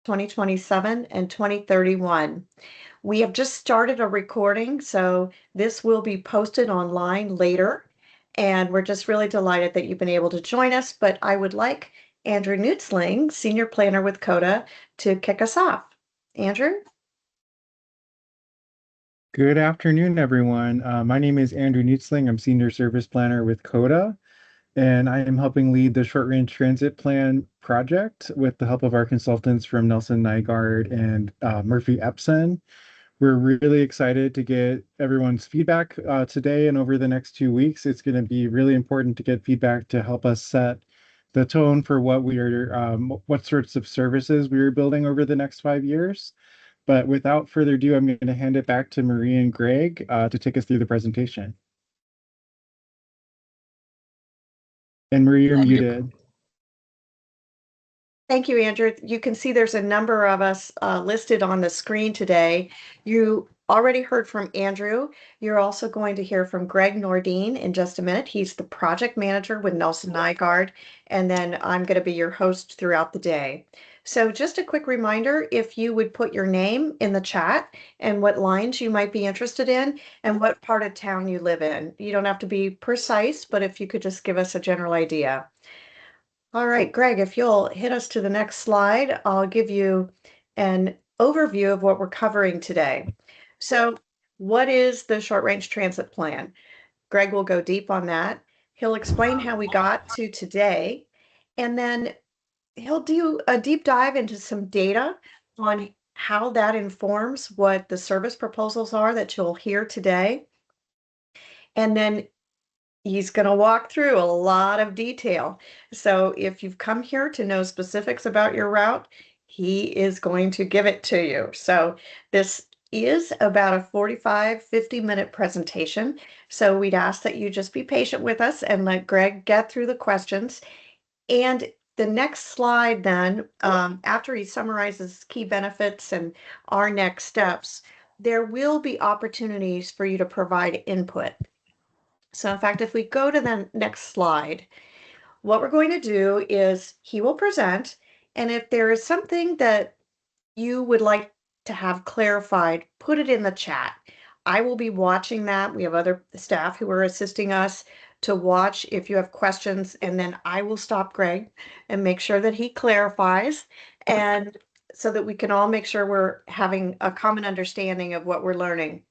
2027 and 2031. We have just started a recording, so this will be posted online later. And we're just really delighted that you've been able to join us. But I would like Andrew Nutzling, Senior Planner with COTA, to kick us off. Andrew? Good afternoon, everyone. My name is Andrew Nutzling. I'm Senior Service Planner with COTA, and I am helping lead the Short Range Transit Plan project with the help of our consultants from Nelson Nygaard and Murphy Epson. We're really excited to get everyone's feedback today and over the next 2 weeks. It's going to be really important to get feedback to help us set the tone for what sorts of services we are building over the next 5 years. But without further ado, I'm going to hand it back to Marie and Greg to take us through the presentation. And Marie, you're muted. Thank you, Andrew. You can see there's a number of us listed on the screen today. You already heard from Andrew. You're also going to hear from Greg Nordine in just a minute. He's the project manager with Nelson Nygaard, and then I'm going to be your host throughout the day. So just a quick reminder, if you would put your name in the chat and what lines you might be interested in and what part of town you live in. You don't have to be precise, but if you could just give us a general idea. All right, Greg, if you'll hit us to the next slide, I'll give you an overview of what we're covering today. So, what is the short range transit plan? Greg will go deep on that. He'll explain how we got to today, and then he'll do a deep dive into some data on how that informs what the service proposals are that you'll hear today. And then he's going to walk through a lot of detail. So if you've come here to know specifics about your route, he is going to give it to you. So this is about a 50-minute presentation. So we'd ask that you just be patient with us and let Greg get through the questions. And the next slide then, after he summarizes key benefits and our next steps, there will be opportunities for you to provide input. So in fact, if we go to the next slide, what we're going to do is he will present, and if there is something that you would like to have clarified, put it in the chat. I will be watching that. We have other staff who are assisting us to watch if you have questions, and then I will stop Greg and make sure that he clarifies, and so that we can all make sure we're having a common understanding of what we're learning.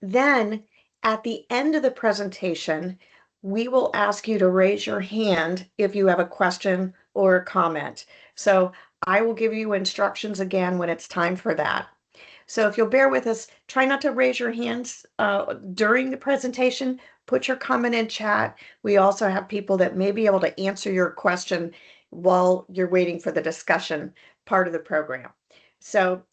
Then at the end of the presentation, we will ask you to raise your hand if you have a question or a comment. So I will give you instructions again when it's time for that. So if you'll bear with us, try not to raise your hands during the presentation. Put your comment in chat. We also have people that may be able to answer your question while you're waiting for the discussion part of the program. So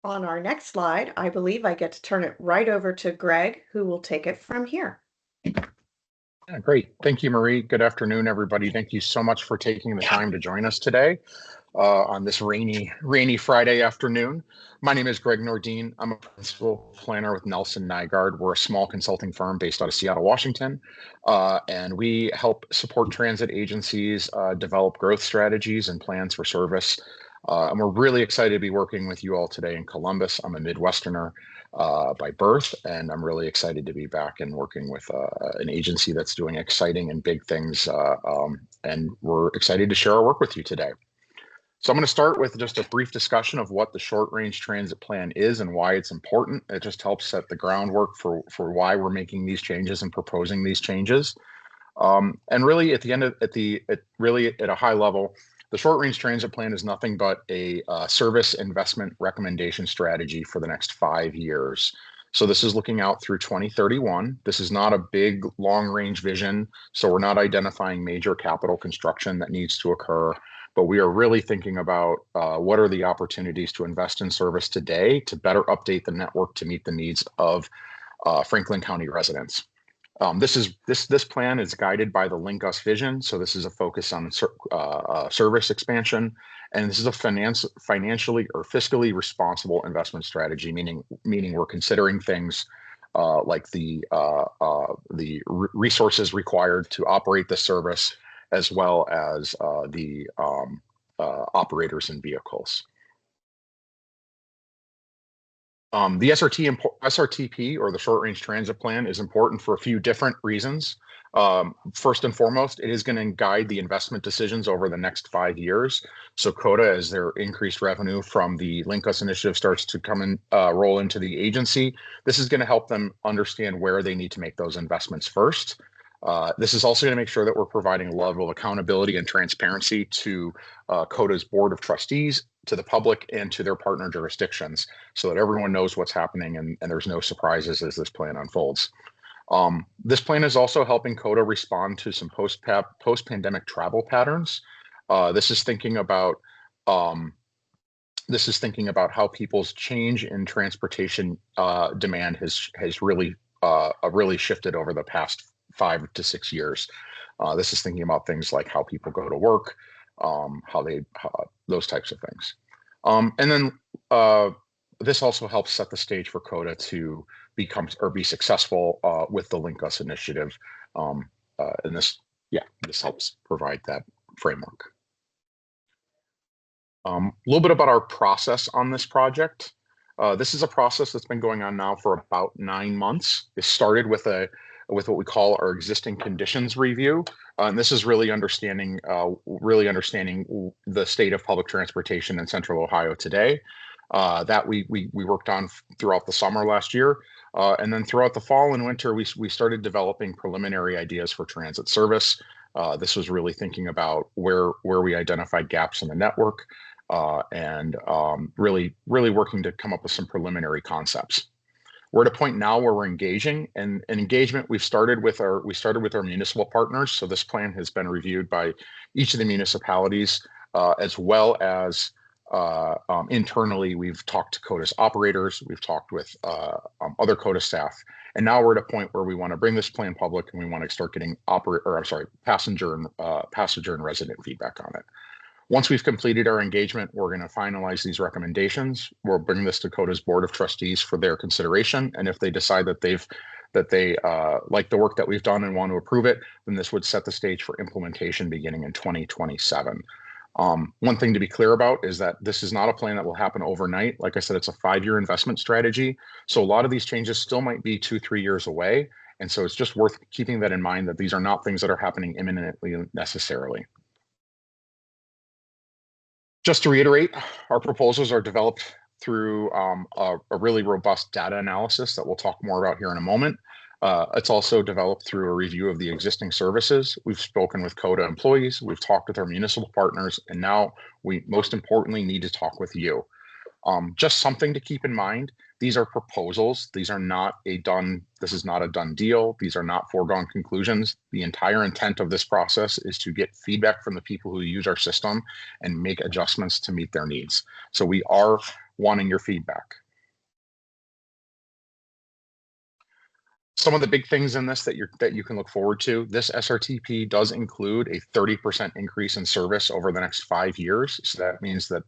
on our next slide, I believe I get to turn it right over to Greg, who will take it from here. Yeah, great. Thank you, Marie. Good afternoon, everybody. Thank you so much for taking the time to join us today on this rainy Friday afternoon. My name is Greg Nordine. I'm a principal planner with Nelson Nygaard. We're a small consulting firm based out of Seattle, Washington, and we help support transit agencies develop growth strategies and plans for service. And we're really excited to be working with you all today in Columbus. I'm a Midwesterner by birth, and I'm really excited to be back and working with an agency that's doing exciting and big things. And we're excited to share our work with you today. So I'm going to start with just a brief discussion of what the short range transit plan is and why it's important. It just helps set the groundwork for why we're making these changes and proposing these changes. And really at a high level, the short range transit plan is nothing but a service investment recommendation strategy for the next 5 years. So this is looking out through 2031. This is not a big long range vision. So we're not identifying major capital construction that needs to occur, but we are really thinking about what are the opportunities to invest in service today to better update the network to meet the needs of Franklin County residents. This plan is guided by the Link Us vision. So this is a focus on service expansion, and this is a financially or fiscally responsible investment strategy, meaning we're considering things like the resources required to operate the service, as well as the operators and vehicles. The SRTP, or the Short Range Transit Plan, is important for a few different reasons. First and foremost, it is going to guide the investment decisions over the next 5 years. So COTA, as their increased revenue from the Link Us initiative starts to come and roll into the agency, this is going to help them understand where they need to make those investments first. This is also going to make sure that we're providing a level of accountability and transparency to COTA's board of trustees, to the public, and to their partner jurisdictions, so that everyone knows what's happening and there's no surprises as this plan unfolds. This plan is also helping COTA respond to some post-pandemic travel patterns. This is thinking about how people's change in transportation demand has really shifted over the past 5 to 6 years. This is thinking about things like how people go to work, those types of things. And then this also helps set the stage for COTA to be successful with the Link Us initiative. And this helps provide that framework. A little bit about our process on this project. This is a process that's been going on now for about 9 months. It started with what we call our existing conditions review. And this is really understanding the state of public transportation in Central Ohio today. That we worked on throughout the summer last year. And then throughout the fall and winter, we started developing preliminary ideas for transit service. This was really thinking about where we identified gaps in the network, and really working to come up with some preliminary concepts. We're at a point now where we're engaging, and engagement we've started with our municipal partners. So this plan has been reviewed by each of the municipalities, as well as internally. We've talked to COTA's operators, we've talked with other COTA staff, and now we're at a point where we want to bring this plan public, and we want to start getting passenger and resident feedback on it. Once we've completed our engagement, we're going to finalize these recommendations. We'll bring this to COTA's board of trustees for their consideration, and if they decide that they like the work that we've done and want to approve it, then this would set the stage for implementation beginning in 2027. One thing to be clear about is that this is not a plan that will happen overnight. Like I said, it's a 5-year investment strategy. So a lot of these changes still might be 2-3 years away. And so it's just worth keeping that in mind, that these are not things that are happening imminently necessarily. Just to reiterate, our proposals are developed through a really robust data analysis that we'll talk more about here in a moment. It's also developed through a review of the existing services. We've spoken with COTA employees, we've talked with our municipal partners, and now we most importantly need to talk with you. Just something to keep in mind, these are proposals. This is not a done deal. These are not foregone conclusions. The entire intent of this process is to get feedback from the people who use our system and make adjustments to meet their needs. So we are wanting your feedback. Some of the big things in this that you can look forward to, this SRTP does include a 30% increase in service over the next 5 years. So that means that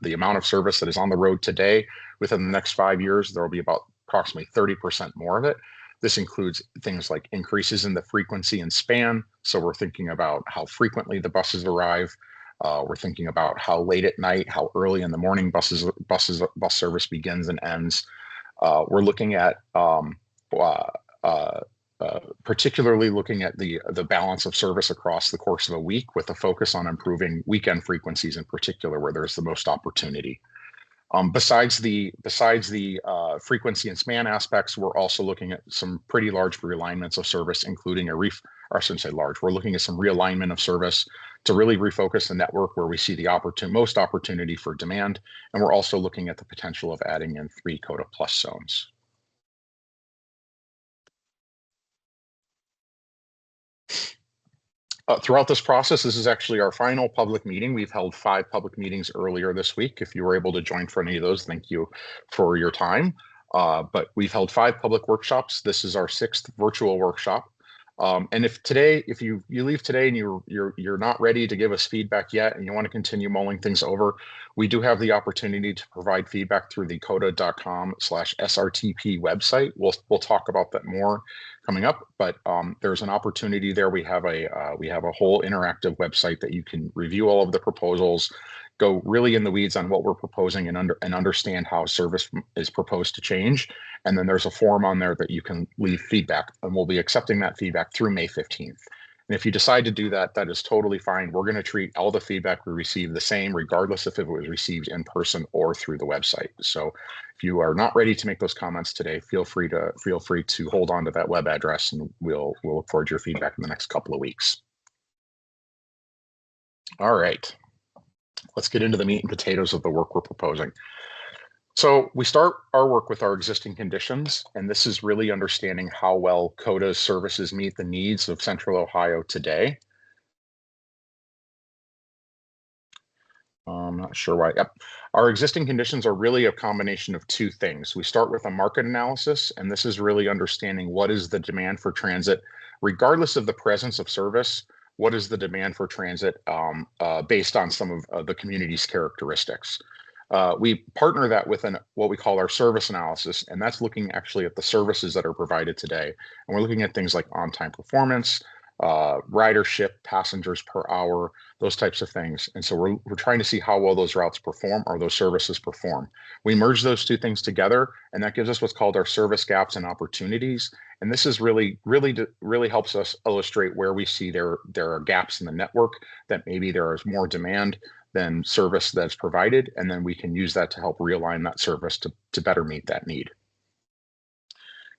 the amount of service that is on the road today, within the next 5 years, there will be about approximately 30% more of it. This includes things like increases in the frequency and span. So we're thinking about how frequently the buses arrive. We're thinking about how late at night, how early in the morning bus service begins and ends. We're looking at particularly looking at the balance of service across the course of a week, with a focus on improving weekend frequencies in particular, where there's the most opportunity. Besides the frequency and span aspects, we're also looking at some pretty large realignments of service, including I shouldn't say large. We're looking at some realignment of service to really refocus the network where we see the most opportunity for demand, and we're also looking at the potential of adding in 3 COTA Plus zones. Throughout this process, this is actually our final public meeting. We've held 5 public meetings earlier this week. If you were able to join for any of those, thank you for your time. But we've held 5 public workshops. This is our 6th virtual workshop. And if you leave today and you're not ready to give us feedback yet, and you want to continue mulling things over, we do have the opportunity to provide feedback through the COTA.com/SRTP website. We'll talk about that more coming up, but there's an opportunity there. We have a whole interactive website that you can review all of the proposals, go really in the weeds on what we're proposing, and understand how service is proposed to change. And then there's a form on there that you can leave feedback, and we'll be accepting that feedback through May 15th. And if you decide to do that, that is totally fine. We're going to treat all the feedback we receive the same, regardless if it was received in person or through the website. So if you are not ready to make those comments today, feel free to hold on to that web address, and we'll look forward to your feedback in the next couple of weeks. All right, let's get into the meat and potatoes of the work we're proposing. So we start our work with our existing conditions, and this is really understanding how well COTA's services meet the needs of Central Ohio today. I'm not sure why. Yep. Our existing conditions are really a combination of two things. We start with a market analysis, and this is really understanding what is the demand for transit, regardless of the presence of service. What is the demand for transit based on some of the community's characteristics? We partner that with what we call our service analysis, and that's looking actually at the services that are provided today. And we're looking at things like on-time performance, ridership, passengers per hour, those types of things. And so we're trying to see how well those routes perform, or those services perform. We merge those two things together, and that gives us what's called our service gaps and opportunities. And this is really helps us illustrate where we see there are gaps in the network, that maybe there is more demand than service that's provided, and then we can use that to help realign that service to better meet that need.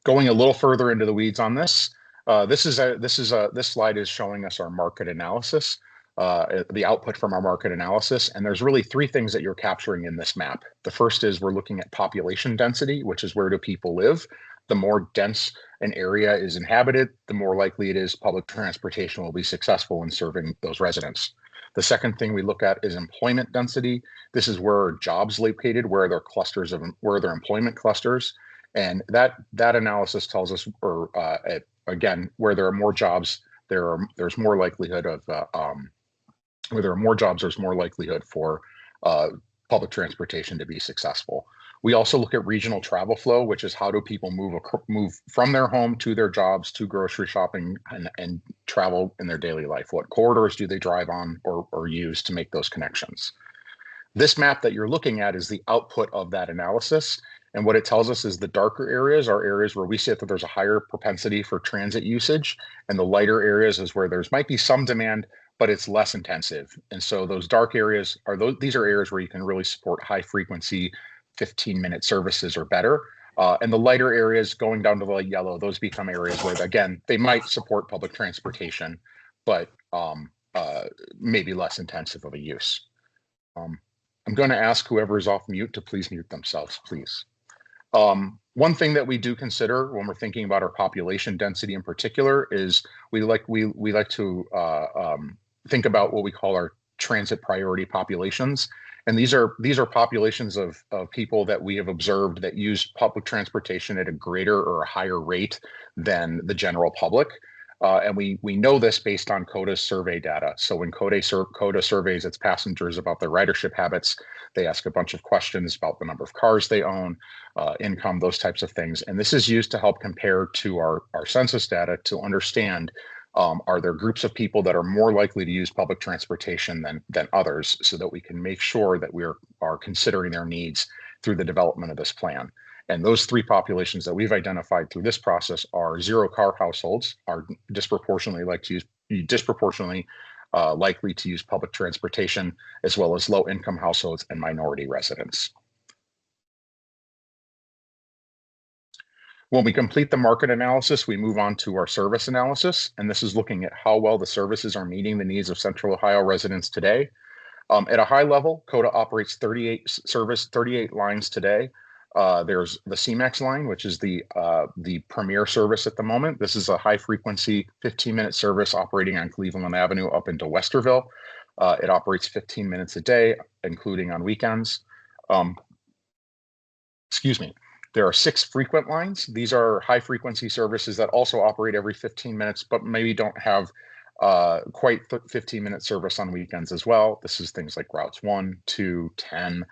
Going a little further into the weeds on this, this slide is showing us our market analysis, the output from our market analysis, and there's really three things that you're capturing in this map. The first is we're looking at population density, which is where do people live. The more dense an area is inhabited, the more likely it is public transportation will be successful in serving those residents. The second thing we look at is employment density. This is where are jobs located, where are there employment clusters, and that analysis tells us, again, where there are more jobs, there's more likelihood of where there are more jobs, there's more likelihood for public transportation to be successful. We also look at regional travel flow, which is how do people move from their home to their jobs, to grocery shopping, and travel in their daily life. What corridors do they drive on or use to make those connections? This map that you're looking at is the output of that analysis. And what it tells us is the darker areas are areas where we see that there's a higher propensity for transit usage, and the lighter areas is where there's might be some demand, but it's less intensive. And so these are areas where you can really support high frequency 15-minute services or better. And the lighter areas going down to the light yellow, those become areas where, again, they might support public transportation, but maybe less intensive of a use. I'm going to ask whoever is off mute to please mute themselves, please. One thing that we do consider when we're thinking about our population density in particular is we like to think about what we call our transit priority populations. And these are populations of people that we have observed that use public transportation at a greater or a higher rate than the general public. And we know this based on COTA's survey data. So when COTA surveys its passengers about their ridership habits, they ask a bunch of questions about the number of cars they own, income, those types of things. And this is used to help compare to our census data to understand, are there groups of people that are more likely to use public transportation than others, so that we can make sure that we are considering their needs through the development of this plan. And those three populations that we've identified through this process are zero-car households, are disproportionately likely to use public transportation, as well as low-income households and minority residents. When we complete the market analysis, we move on to our service analysis, and this is looking at how well the services are meeting the needs of Central Ohio residents today. At a high level, COTA operates 38 lines today. There's the CMAX line, which is the premier service at the moment. This is a high frequency 15-minute service operating on Cleveland Avenue up into Westerville. It operates 15 minutes a day, including on weekends. Excuse me. There are 6 frequent lines. These are high frequency services that also operate every 15 minutes, but maybe don't have quite 15-minute service on weekends as well. This is things like routes 1, 2, 10.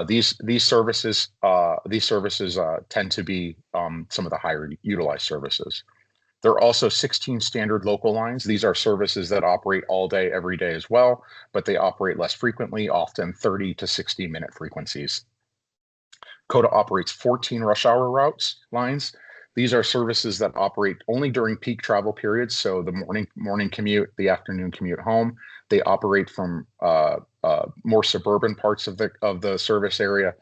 These services tend to be some of the higher utilized services. There are also 16 standard local lines. These are services that operate all day, every day as well, but they operate less frequently, often 30 to 60-minute frequencies. COTA operates 14 rush hour routes lines. These are services that operate only during peak travel periods, so the morning commute, the afternoon commute home. They operate from more suburban parts of the service area,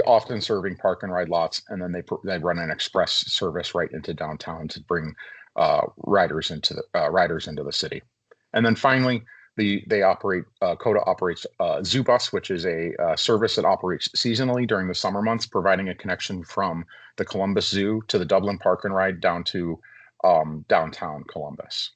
often serving park and ride lots, and then they run an express service right into downtown to bring riders into the city. And then finally, COTA operates Zoo Bus, which is a service that operates seasonally during the summer months, providing a connection from the Columbus Zoo to the Dublin Park and Ride down to downtown Columbus.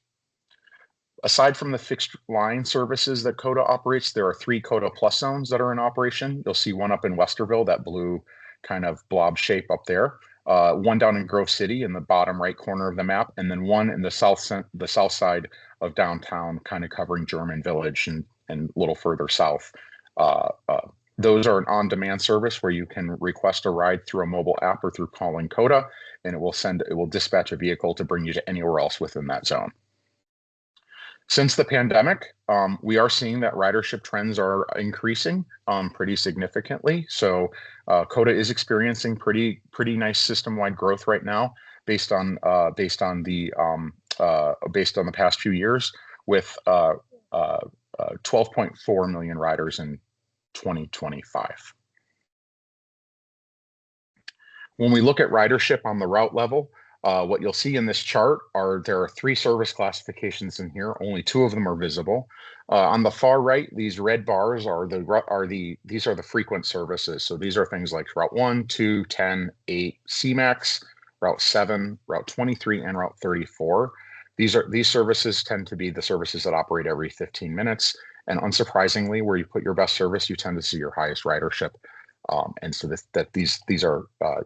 Aside from the fixed line services that COTA operates, there are 3 COTA Plus zones that are in operation. You'll see one up in Westerville, that blue kind of blob shape up there. One down in Grove City in the bottom right corner of the map, and then one in the south side of downtown, kind of covering German Village and a little further south. Those are an on-demand service where you can request a ride through a mobile app or through calling COTA, and it will dispatch a vehicle to bring you to anywhere else within that zone. Since the pandemic, we are seeing that ridership trends are increasing pretty significantly. So COTA is experiencing pretty nice system-wide growth right now, based on the past few years, with 12.4 million riders in 2025. When we look at ridership on the route level, what you'll see in this chart there are 3 service classifications in here. Only 2 of them are visible. On the far right, these red bars are the frequent services. So these are things like Route 1, 2, 10, 8, CMAX, Route 7, Route 23, and Route 34. These services tend to be the services that operate every 15 minutes. And unsurprisingly, where you put your best service, you tend to see your highest ridership. And so these are,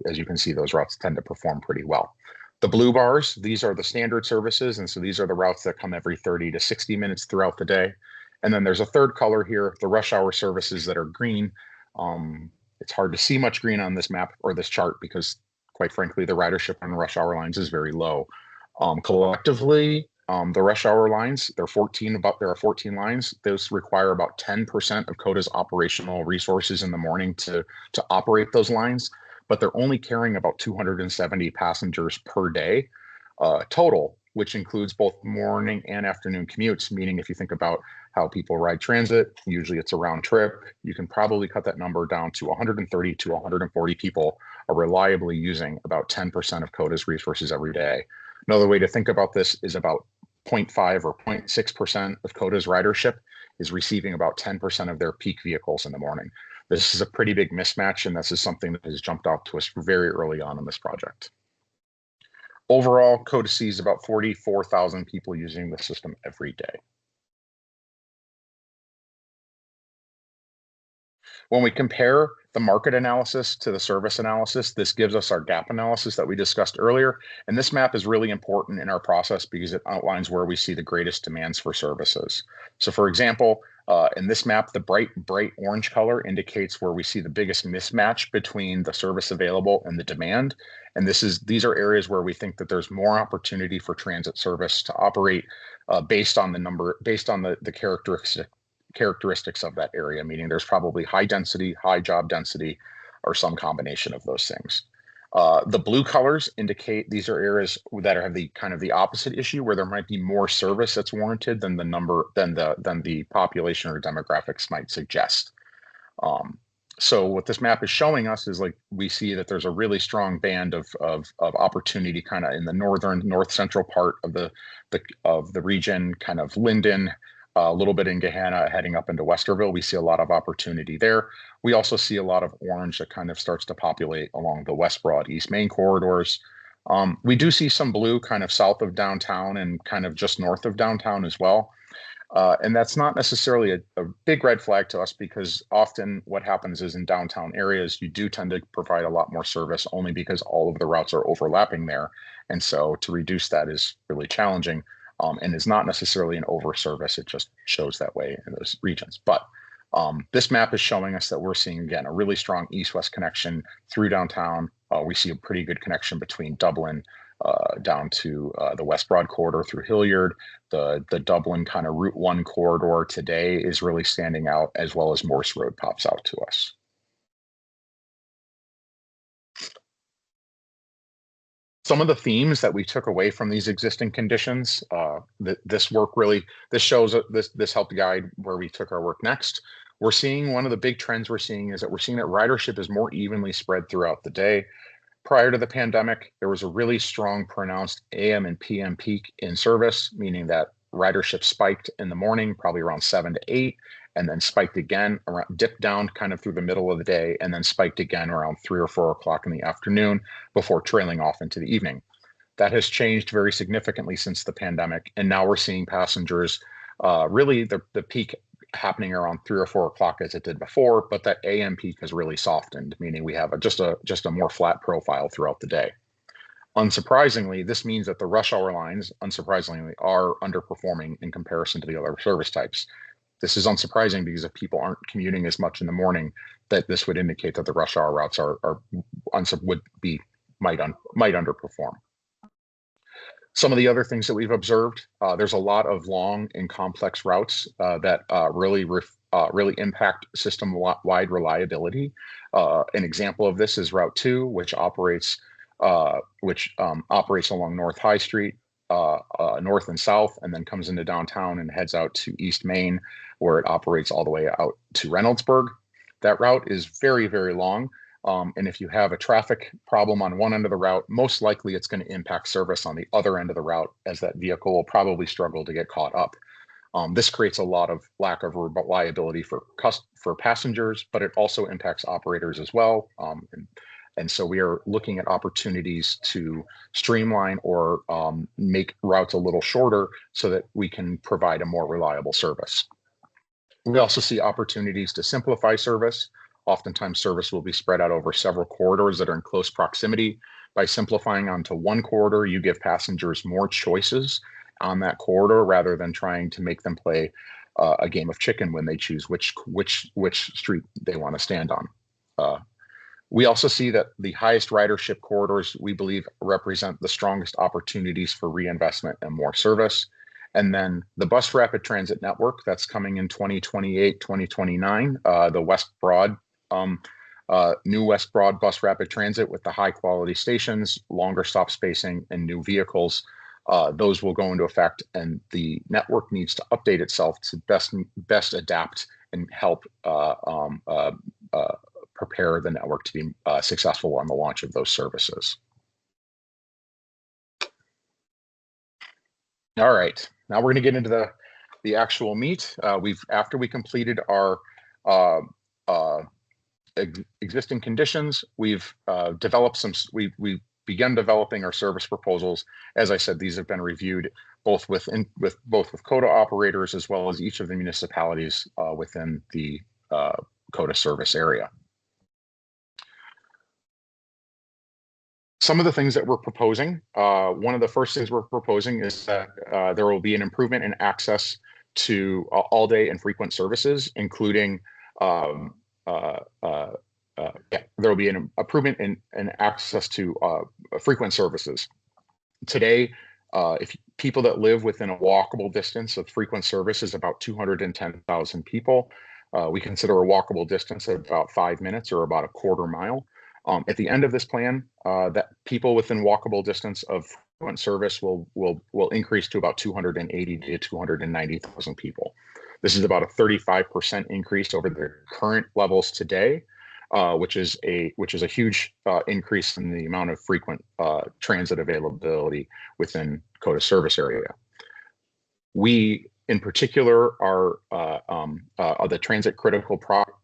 as you can see, those routes tend to perform pretty well. The blue bars, these are the standard services, and so these are the routes that come every 30 to 60 minutes throughout the day. And then there's a third color here, the rush hour services that are green. It's hard to see much green on this map or this chart because, quite frankly, the ridership on rush hour lines is very low. Collectively, the rush hour lines, there are 14 lines. Those require about 10% of COTA's operational resources in the morning to operate those lines, but they're only carrying about 270 passengers per day total, which includes both morning and afternoon commutes, meaning if you think about how people ride transit, usually it's a round trip, you can probably cut that number down to 130 to 140 people are reliably using about 10% of COTA's resources every day. Another way to think about this is about 0.5 or 0.6% of COTA's ridership is receiving about 10% of their peak vehicles in the morning. This is a pretty big mismatch, and this is something that has jumped out to us very early on in this project. Overall, COTA sees about 44,000 people using the system every day. When we compare the market analysis to the service analysis, this gives us our gap analysis that we discussed earlier. And this map is really important in our process because it outlines where we see the greatest demands for services. So for example, in this map, the bright orange color indicates where we see the biggest mismatch between the service available and the demand. And these are areas where we think that there's more opportunity for transit service to operate based on the characteristics of that area, meaning there's probably high density, high job density, or some combination of those things. The blue colors indicate these are areas that have the kind of the opposite issue, where there might be more service that's warranted than the population or demographics might suggest. So what this map is showing us is, like, we see that there's a really strong band of opportunity kind of in the north central part of the region, kind of Linden, a little bit in Gahanna, heading up into Westerville. We see a lot of opportunity there. We also see a lot of orange that kind of starts to populate along the West Broad, East Main corridors. We do see some blue kind of south of downtown and kind of just north of downtown as well. And that's not necessarily a big red flag to us, because often what happens is in downtown areas, you do tend to provide a lot more service only because all of the routes are overlapping there. And so to reduce that is really challenging, and is not necessarily an over service. It just shows that way in those regions. But this map is showing us that we're seeing, again, a really strong east-west connection through downtown. We see a pretty good connection between Dublin down to the West Broad corridor through Hilliard. The Dublin kind of Route 1 corridor today is really standing out, as well as Morse Road pops out to us. Some of the themes that we took away from these existing conditions, this shows this helped guide where we took our work next. We're seeing one of the big trends we're seeing is that ridership is more evenly spread throughout the day. Prior to the pandemic, there was a really strong pronounced AM and PM peak in service, meaning that ridership spiked in the morning, probably around 7 to 8, and then spiked again, dipped down kind of through the middle of the day, and then spiked again around 3 or 4 o'clock in the afternoon before trailing off into the evening. That has changed very significantly since the pandemic, and now we're seeing passengers really the peak happening around 3 or 4 o'clock as it did before, but that AM peak has really softened, meaning we have just a more flat profile throughout the day. Unsurprisingly, this means that the rush hour lines, unsurprisingly, are underperforming in comparison to the other service types. This is unsurprising because if people aren't commuting as much in the morning, that this would indicate that the rush hour routes might underperform. Some of the other things that we've observed, there's a lot of long and complex routes that really impact system-wide reliability. An example of this is Route 2, which operates along North High Street, north and south, and then comes into downtown and heads out to East Main, where it operates all the way out to Reynoldsburg. That route is very, very long. And if you have a traffic problem on one end of the route, most likely it's going to impact service on the other end of the route, as that vehicle will probably struggle to get caught up. This creates a lot of lack of reliability for passengers, but it also impacts operators as well. And so we are looking at opportunities to streamline or make routes a little shorter so that we can provide a more reliable service. We also see opportunities to simplify service. Oftentimes, service will be spread out over several corridors that are in close proximity. By simplifying onto one corridor, you give passengers more choices on that corridor rather than trying to make them play a game of chicken when they choose which street they want to stand on. We also see that the highest ridership corridors, we believe, represent the strongest opportunities for reinvestment and more service. And then the bus rapid transit network that's coming in 2028, 2029, the West Broad, new West Broad bus rapid transit with the high quality stations, longer stop spacing, and new vehicles. Those will go into effect, and the network needs to update itself to best adapt and help prepare the network to be successful on the launch of those services. All right, now we're going to get into the actual meat. After we completed our existing conditions, we've we've begun developing our service proposals. As I said, these have been reviewed both with COTA operators as well as each of the municipalities within the COTA service area. Some of the things that we're proposing, one of the first things we're proposing is that there will be an improvement in access to all day and frequent services, including there will be an improvement in access to frequent services. Today, if people that live within a walkable distance of frequent service is about 210,000 people. We consider a walkable distance of about 5 minutes or about a quarter mile. At the end of this plan, that people within walkable distance of frequent service will increase to about 280 to 290,000 people. This is about a 35% increase over the current levels today, which is a huge increase in the amount of frequent transit availability within COTA service area. We, in particular, are the transit critical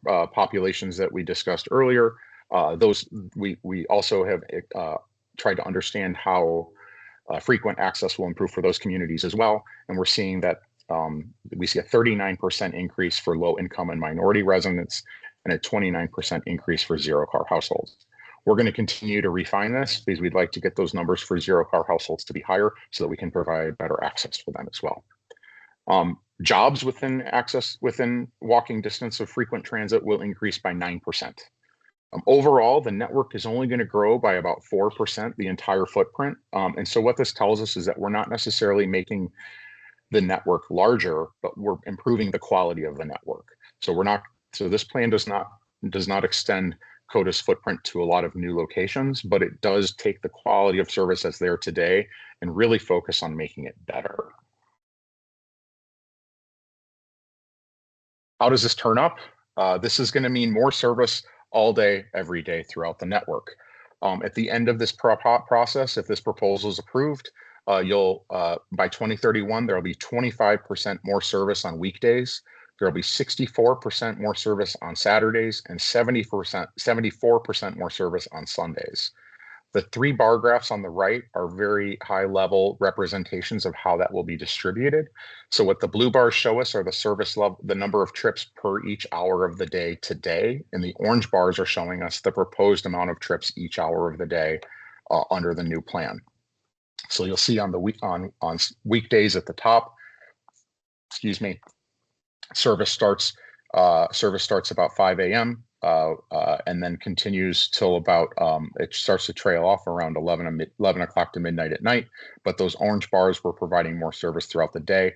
populations that we discussed earlier. Those we also have tried to understand how frequent access will improve for those communities as well, and we're seeing that we see a 39% increase for low income and minority residents and a 29% increase for zero car households. We're going to continue to refine this because we'd like to get those numbers for zero car households to be higher so that we can provide better access for them as well. Jobs within walking distance of frequent transit will increase by 9%. Overall, the network is only going to grow by about 4%, the entire footprint. And so what this tells us is that we're not necessarily making the network larger, but we're improving the quality of the network. So this plan does not extend COTA's footprint to a lot of new locations, but it does take the quality of service that's there today and really focus on making it better. How does this turn up? This is going to mean more service all day, every day throughout the network. At the end of this process, if this proposal is approved, by 2031, there will be 25% more service on weekdays. There will be 64% more service on Saturdays and 74% more service on Sundays. The 3 bar graphs on the right are very high level representations of how that will be distributed. So what the blue bars show us are the service level, the number of trips per each hour of the day today. And the orange bars are showing us the proposed amount of trips each hour of the day under the new plan. So you'll see on weekdays at the top, service starts about 5 a.m. And then continues till about, it starts to trail off around 11 o'clock to midnight at night. But those orange bars were providing more service throughout the day,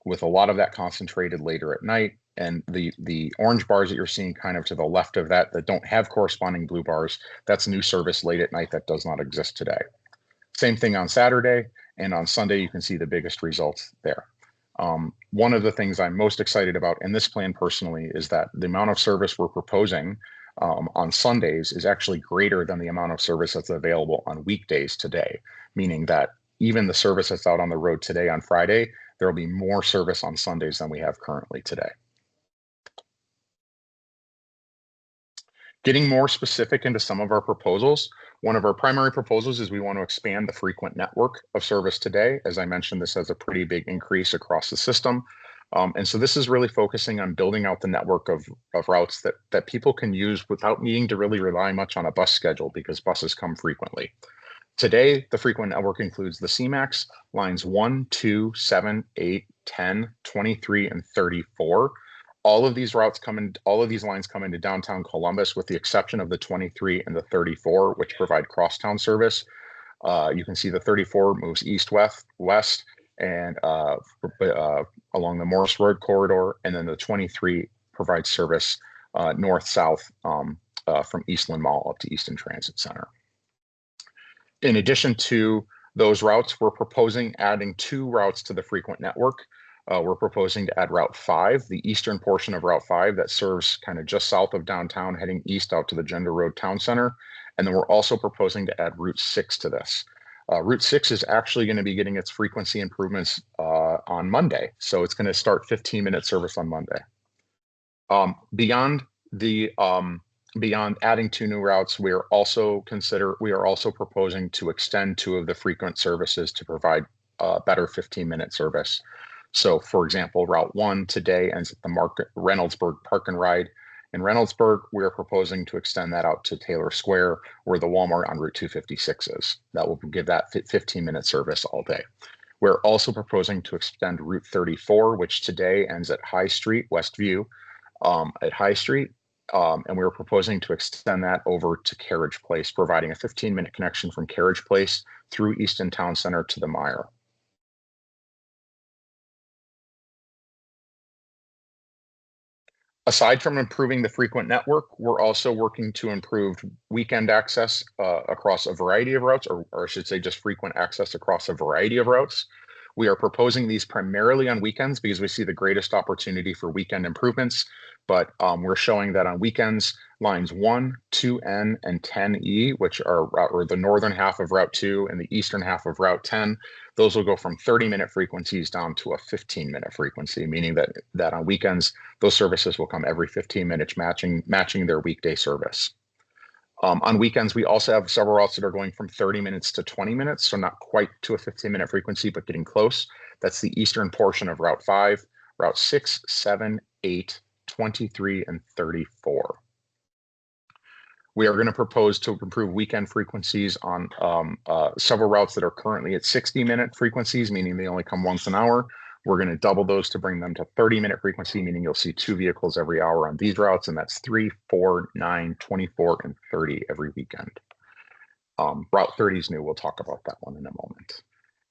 with a lot of that concentrated later at night. And the orange bars that you're seeing kind of to the left of that don't have corresponding blue bars, that's new service late at night that does not exist today. Same thing on Saturday, and on Sunday, you can see the biggest results there. One of the things I'm most excited about in this plan personally is that the amount of service we're proposing on Sundays is actually greater than the amount of service that's available on weekdays today, meaning that even the service that's out on the road today on Friday, there will be more service on Sundays than we have currently today. Getting more specific into some of our proposals, one of our primary proposals is we want to expand the frequent network of service today. As I mentioned, this has a pretty big increase across the system. And so this is really focusing on building out the network of routes that people can use without needing to really rely much on a bus schedule because buses come frequently. Today, the frequent network includes the CMAX lines 1, 2, 7, 8, 10, 23, and 34. All of these lines come into downtown Columbus with the exception of the 23 and the 34, which provide crosstown service. You can see the 34 moves east-west and along the Morris Road corridor, and then the 23 provides service north-south from Eastland Mall up to Easton Transit Center. In addition to those routes, we're proposing adding 2 routes to the frequent network. We're proposing to add Route 5, the eastern portion of Route 5 that serves kind of just south of downtown, heading east out to the Gender Road Town Center. And then we're also proposing to add Route 6 to this. Route 6 is actually going to be getting its frequency improvements on Monday. So it's going to start 15-minute service on Monday. Beyond adding 2 new routes, we are also proposing to extend 2 of the frequent services to provide better 15-minute service. So, for example, Route 1 today ends at the Reynoldsburg Park and Ride. In Reynoldsburg, we're proposing to extend that out to Taylor Square, where the Walmart on Route 256 is. That will give that 15-minute service all day. We're also proposing to extend Route 34, which today ends at High Street, Westview, at High Street. And we're proposing to extend that over to Carriage Place, providing a 15-minute connection from Carriage Place through Easton Town Center to the Mire. Aside from improving the frequent network, we're also working to improve weekend access across a variety of routes, or I should say just frequent access across a variety of routes. We are proposing these primarily on weekends because we see the greatest opportunity for weekend improvements, but we're showing that on weekends, lines 1, 2N, and 10E, which are the northern half of Route 2 and the eastern half of Route 10, those will go from 30-minute frequencies down to a 15-minute frequency, meaning that on weekends, those services will come every 15 minutes, matching their weekday service. On weekends, we also have several routes that are going from 30 minutes to 20 minutes, so not quite to a 15-minute frequency, but getting close. That's the eastern portion of Route 5, Route 6, 7, 8, 23, and 34. We are going to propose to improve weekend frequencies on several routes that are currently at 60-minute frequencies, meaning they only come once an hour. We're going to double those to bring them to 30-minute frequency, meaning you'll see 2 vehicles every hour on these routes, and that's 3, 4, 9, 24, and 30 every weekend. Route 30 is new. We'll talk about that one in a moment.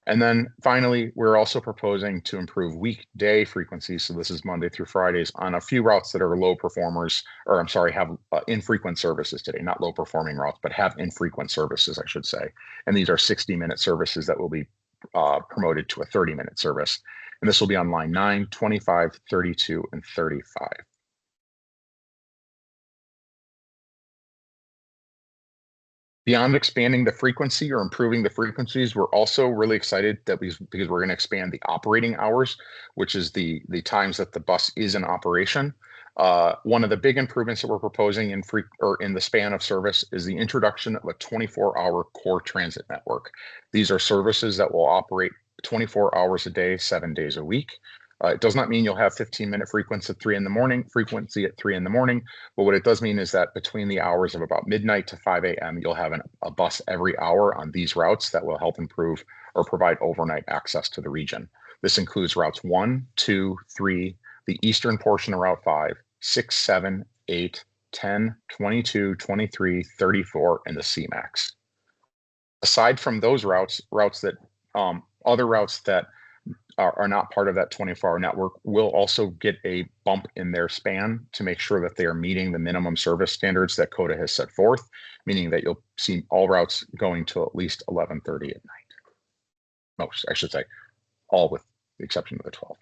And then finally, we're also proposing to improve weekday frequencies. So this is Monday through Fridays on a few routes that are low performers, or I'm sorry, have infrequent services today, not low performing routes, but have infrequent services, I should say. And these are 60-minute services that will be promoted to a 30-minute service. And this will be on line 9, 25, 32, and 35. Beyond expanding the frequency or improving the frequencies, we're also really excited that because we're going to expand the operating hours, which is the times that the bus is in operation. One of the big improvements that we're proposing in the span of service is the introduction of a 24-hour core transit network. These are services that will operate 24 hours a day, 7 days a week. It does not mean you'll have 15-minute frequency at 3 in the morning, but what it does mean is that between the hours of about midnight to 5 a.m., you'll have a bus every hour on these routes that will help improve or provide overnight access to the region. This includes routes 1, 2, 3, the eastern portion of Route 5, 6, 7, 8, 10, 22, 23, 34, and the CMAX. Aside from those other routes that are not part of that 24-hour network will also get a bump in their span to make sure that they are meeting the minimum service standards that COTA has set forth, meaning that you'll see all routes going to at least 11:30 at night. Most, I should say, all with the exception of the 12.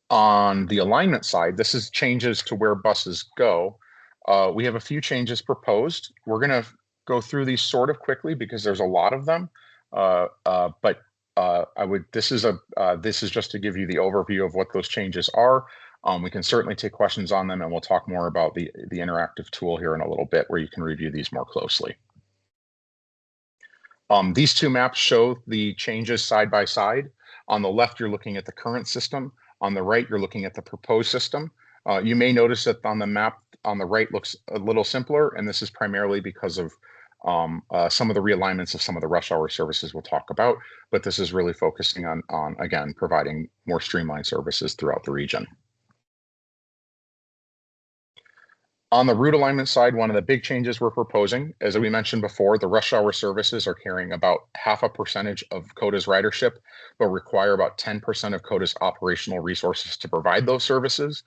On the alignment side, this is changes to where buses go. We have a few changes proposed. We're going to go through these sort of quickly because there's a lot of them. This is just to give you the overview of what those changes are. We can certainly take questions on them, and we'll talk more about the interactive tool here in a little bit where you can review these more closely. These two maps show the changes side by side. On the left, you're looking at the current system. On the right, you're looking at the proposed system. You may notice that on the map on the right looks a little simpler, and this is primarily because of some of the realignments of some of the rush hour services we'll talk about, but this is really focusing on again, providing more streamlined services throughout the region. On the route alignment side, one of the big changes we're proposing, as we mentioned before, the rush hour services are carrying about 0.5% of COTA's ridership, but require about 10% of COTA's operational resources to provide those services.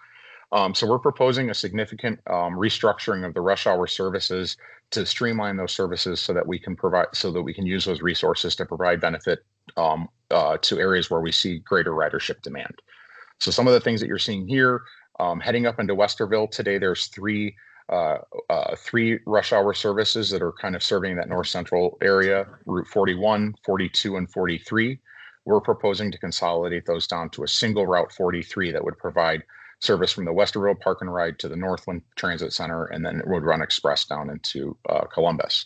So we're proposing a significant restructuring of the rush hour services to streamline those services so that we can use those resources to provide benefit to areas where we see greater ridership demand. So some of the things that you're seeing here, heading up into Westerville today, there's three rush hour services that are kind of serving that north central area, Route 41, 42, and 43. We're proposing to consolidate those down to a single Route 43 that would provide service from the Westerville Park and Ride to the Northland Transit Center, and then it would run express down into Columbus.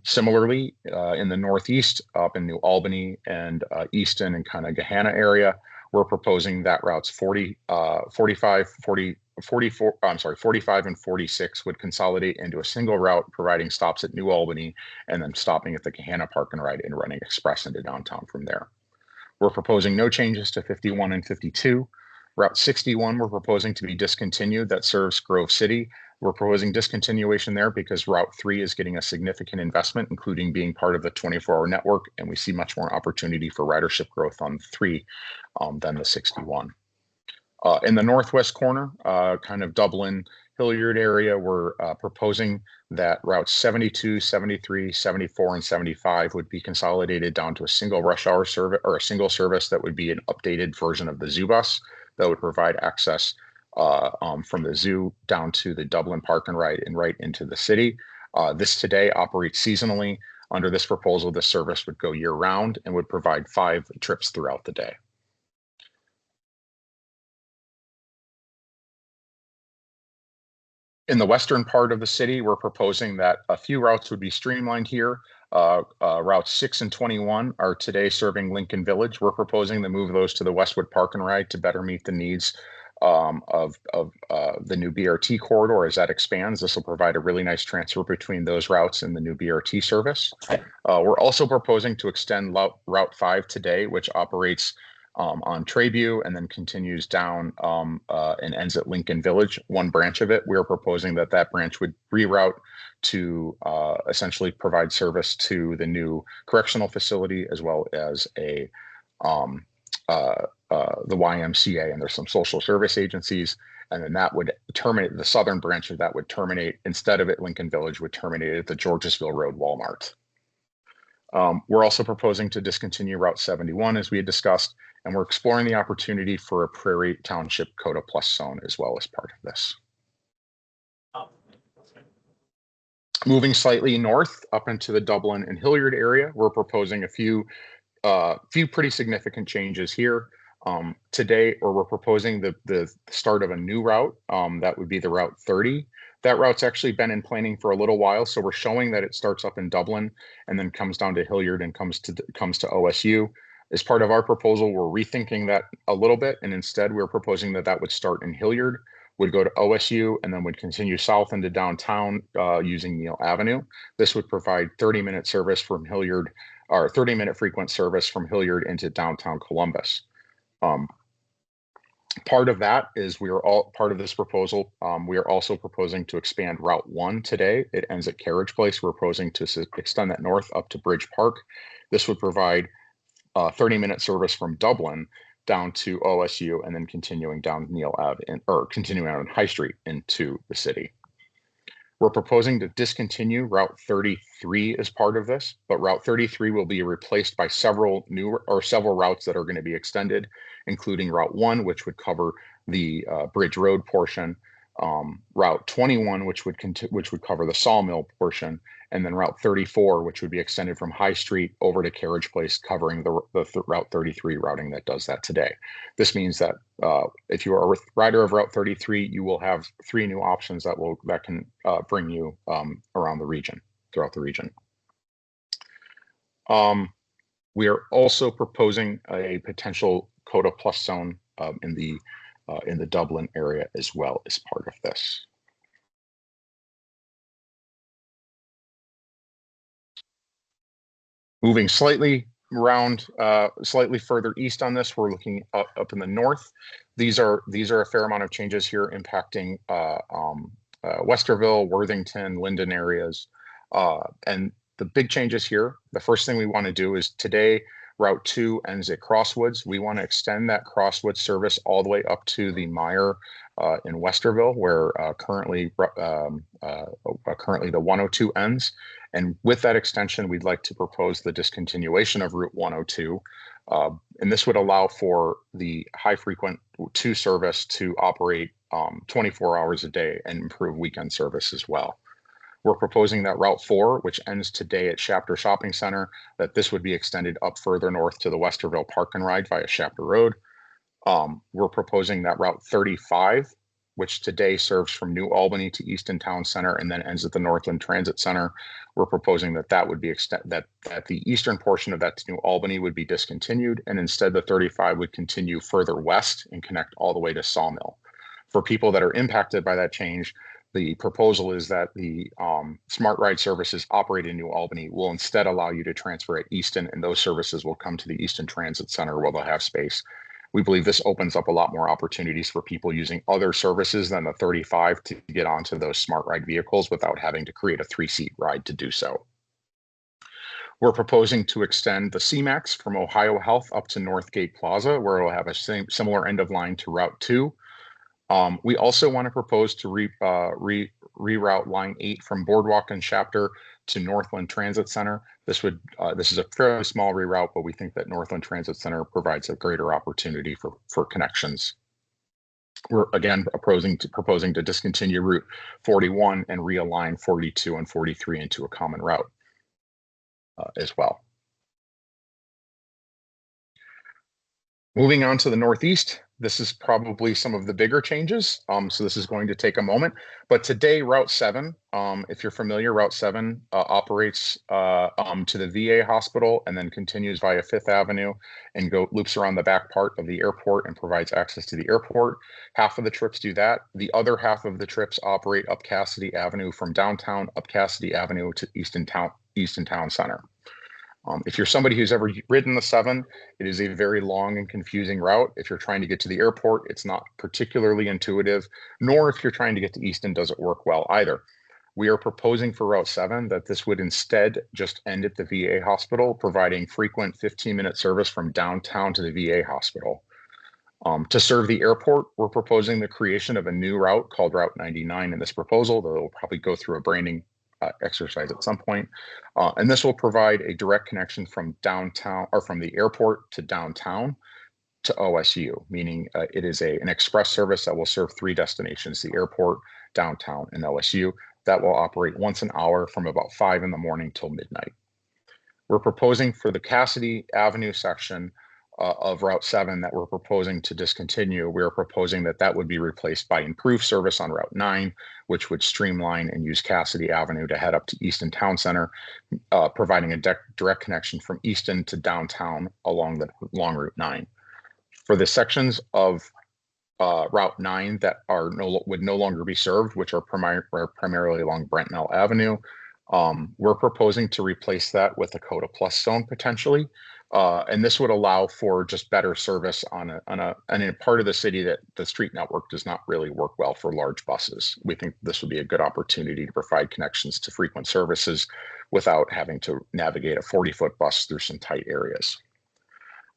Similarly, in the Northeast, up in New Albany and Easton and kind of Gahanna area, we're proposing that routes 45 and 46 would consolidate into a single route, providing stops at New Albany and then stopping at the Gahanna Park and Ride and running express into downtown from there. We're proposing no changes to 51 and 52. Route 61, we're proposing to be discontinued. That serves Grove City. We're proposing discontinuation there because Route 3 is getting a significant investment, including being part of the 24-hour network, and we see much more opportunity for ridership growth on 3 than the 61. In the northwest corner, kind of Dublin, Hilliard area, we're proposing that routes 72, 73, 74, and 75 would be consolidated down to a single rush hour service or a single service that would be an updated version of the Zoo bus that would provide access from the zoo down to the Dublin Park and Ride and right into the city. This today operates seasonally. Under this proposal, this service would go year round and would provide 5 trips throughout the day. In the western part of the city, we're proposing that a few routes would be streamlined here. Routes 6 and 21 are today serving Lincoln Village. We're proposing to move those to the Westwood Park and Ride to better meet the needs of the new BRT corridor as that expands. This will provide a really nice transfer between those routes and the new BRT service. We're also proposing to extend Route 5 today, which operates on Trayview and then continues down and ends at Lincoln Village, one branch of it. We're proposing that that branch would reroute to essentially provide service to the new correctional facility as well as a the YMCA, and there's some social service agencies. And then that would terminate, the southern branch of that would terminate, instead of at Lincoln Village, would terminate at the Georgesville Road Walmart. We're also proposing to discontinue Route 71 as we had discussed, and we're exploring the opportunity for a Prairie Township COTA Plus zone as well as part of this. Moving slightly north up into the Dublin and Hilliard area, we're proposing a few pretty significant changes here. Today, or we're proposing the start of a new route that would be the Route 30. That route's actually been in planning for a little while, so we're showing that it starts up in Dublin and then comes down to Hilliard and comes to OSU. As part of our proposal, we're rethinking that a little bit, and instead we're proposing that would start in Hilliard, would go to OSU, and then would continue south into downtown using Neal Avenue. This would provide 30-minute service from Hilliard, or 30-minute frequent service from Hilliard into downtown Columbus. Part of that is part of this proposal. We are also proposing to expand Route 1 today. It ends at Carriage Place. We're proposing to extend that north up to Bridge Park. This would provide 30-minute service from Dublin down to OSU and then continuing down Neal Ave or continuing on High Street into the city. We're proposing to discontinue Route 33 as part of this, but Route 33 will be replaced by several routes that are going to be extended, including Route 1, which would cover the Bridge Road portion, Route 21, which would cover the Sawmill portion, and then Route 34, which would be extended from High Street over to Carriage Place, covering the Route 33 routing that does that today. This means that if you are a rider of Route 33, you will have 3 new options that can bring you around the region, throughout the region. We are also proposing a potential COTA Plus zone in the Dublin area as well as part of this. Moving slightly around, slightly further east on this, we're looking up in the north. These are a fair amount of changes here impacting Westerville, Worthington, Linden areas. And the big changes here, the first thing we want to do is today, Route 2 ends at Crosswoods. We want to extend that Crosswoods service all the way up to the Mire in Westerville, where currently the 102 ends. And with that extension, we'd like to propose the discontinuation of Route 102. And this would allow for the high frequent 2 service to operate 24 hours a day and improve weekend service as well. We're proposing that Route 4, which ends today at Shafter Shopping Center, that this would be extended up further north to the Westerville Park and Ride via Shafter Road. We're proposing that Route 35, which today serves from New Albany to Easton Town Center and then ends at the Northland Transit Center. We're proposing that would be that the eastern portion of that to New Albany would be discontinued, and instead the 35 would continue further west and connect all the way to Sawmill. For people that are impacted by that change, the proposal is that the Smart Ride services operated in New Albany will instead allow you to transfer at Easton, and those services will come to the Easton Transit Center where they'll have space. We believe this opens up a lot more opportunities for people using other services than the 35 to get onto those Smart Ride vehicles without having to create a 3-seat ride to do so. We're proposing to extend the CMAX from Ohio Health up to Northgate Plaza, where it will have a similar end of line to Route 2. We also want to propose to reroute line 8 from Boardwalk and Shafter to Northland Transit Center. This is a fairly small reroute, but we think that Northland Transit Center provides a greater opportunity for connections. We're again proposing to discontinue Route 41 and realign 42 and 43 into a common route as well. Moving on to the northeast, This is probably some of the bigger changes. So this is going to take a moment. But today, Route 7, if you're familiar, Route 7 operates to the VA hospital and then continues via Fifth Avenue and loops around the back part of the airport and provides access to the airport. Half of the trips do that. The other half of the trips operate up Cassidy Avenue from downtown up Cassidy Avenue to Easton Town Center. If you're somebody who's ever ridden the 7, it is a very long and confusing route. If you're trying to get to the airport, it's not particularly intuitive, nor if you're trying to get to Easton does it work well either. We are proposing for Route 7 that this would instead just end at the VA hospital, providing frequent 15-minute service from downtown to the VA hospital. To serve the airport, we're proposing the creation of a new route called Route 99 in this proposal, though it'll probably go through a branding exercise at some point. And this will provide a direct connection from downtown or from the airport to downtown to OSU, meaning it is an express service that will serve 3 destinations, the airport, downtown, and OSU, that will operate once an hour from about 5 in the morning till midnight. We're proposing for the Cassidy Avenue section of Route 7 that we're proposing to discontinue. We're proposing that that would be replaced by improved service on Route 9, which would streamline and use Cassidy Avenue to head up to Easton Town Center, providing a direct connection from Easton to downtown along the long Route 9. For the sections of Route 9 that would no longer be served, which are primarily along Brentnell Avenue, we're proposing to replace that with a COTA Plus zone potentially. And this would allow for just better service in a part of the city that the street network does not really work well for large buses. We think this would be a good opportunity to provide connections to frequent services without having to navigate a 40-foot bus through some tight areas.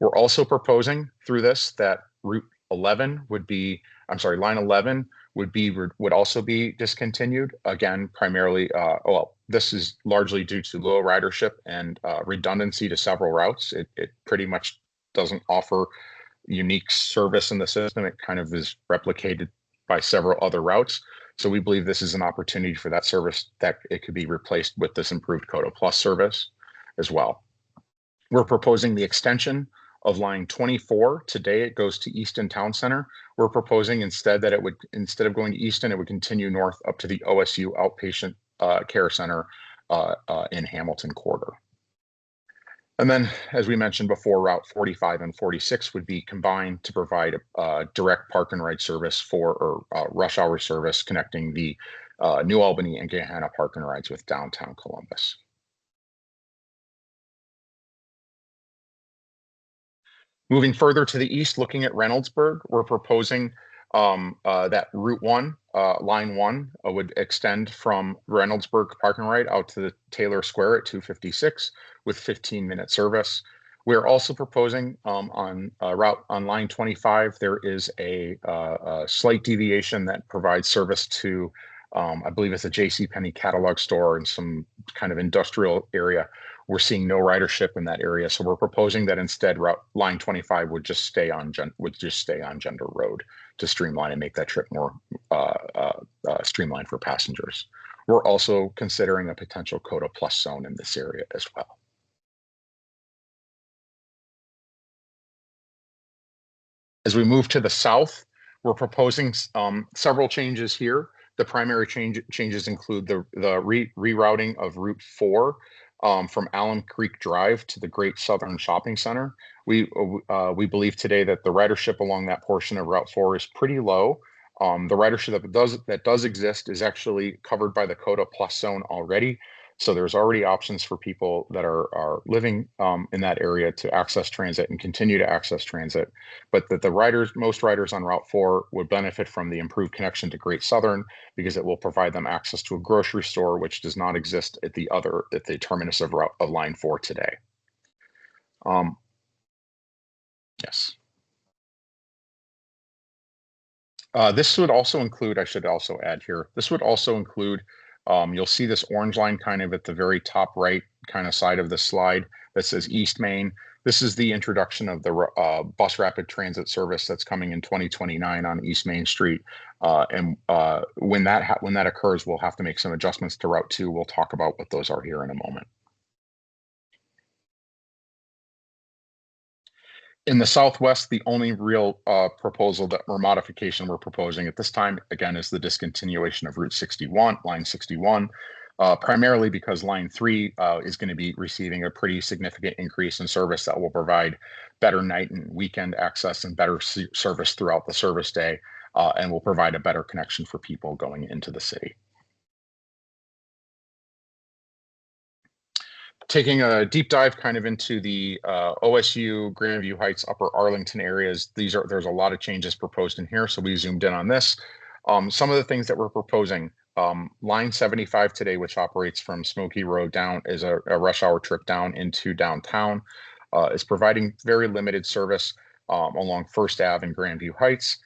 We're also proposing through this that line 11 would also be discontinued. Again, primarily, this is largely due to low ridership and redundancy to several routes. It pretty much doesn't offer unique service in the system. It kind of is replicated by several other routes. So we believe this is an opportunity for that service that it could be replaced with this improved COTA Plus service as well. We're proposing the extension of line 24. Today it goes to Easton Town Center. We're proposing instead that instead of going to Easton, it would continue north up to the OSU Outpatient Care Center in Hamilton Quarter. And then, as we mentioned before, Route 45 and 46 would be combined to provide a direct park and ride service rush hour service connecting the New Albany and Gahanna park and rides with downtown Columbus. Moving further to the east, looking at Reynoldsburg, we're proposing that Route 1, Line 1, would extend from Reynoldsburg Park and Ride out to the Taylor Square at 256 with 15-minute service. We're also proposing on Line 25, there is a slight deviation that provides service to, I believe it's a JCPenney catalog store and some kind of industrial area. We're seeing no ridership in that area, so we're proposing that instead Line 25 would just stay on Gender Road to streamline and make that trip more streamlined for passengers. We're also considering a potential COTA Plus zone in this area as well. As we move to the south, we're proposing several changes here. The primary changes include the rerouting of Route 4 from Allen Creek Drive to the Great Southern Shopping Center. We believe today that the ridership along that portion of Route 4 is pretty low. The ridership that does exist is actually covered by the COTA Plus zone already. So there's already options for people that are living in that area to access transit and continue to access transit, but that most riders on Route 4 would benefit from the improved connection to Great Southern because it will provide them access to a grocery store, which does not exist at the terminus of Line 4 today. Yes. This would also include, I should also add here, this would also include, you'll see this orange line kind of at the very top right kind of side of the slide that says East Main. This is the introduction of the bus rapid transit service that's coming in 2029 on East Main Street. And when that occurs, we'll have to make some adjustments to Route 2. We'll talk about what those are here in a moment. In the Southwest, the only real proposal that or modification we're proposing at this time, again, is the discontinuation of Route 61, line 61, primarily because line 3 is going to be receiving a pretty significant increase in service that will provide better night and weekend access and better service throughout the service day, and will provide a better connection for people going into the city. Taking a deep dive kind of into the OSU, Grandview Heights, Upper Arlington areas, there's a lot of changes proposed in here, so we zoomed in on this. Some of the things that we're proposing, line 75 today, which operates from Smoky Road down, is a rush hour trip down into downtown, is providing very limited service along First Ave and Grandview Heights.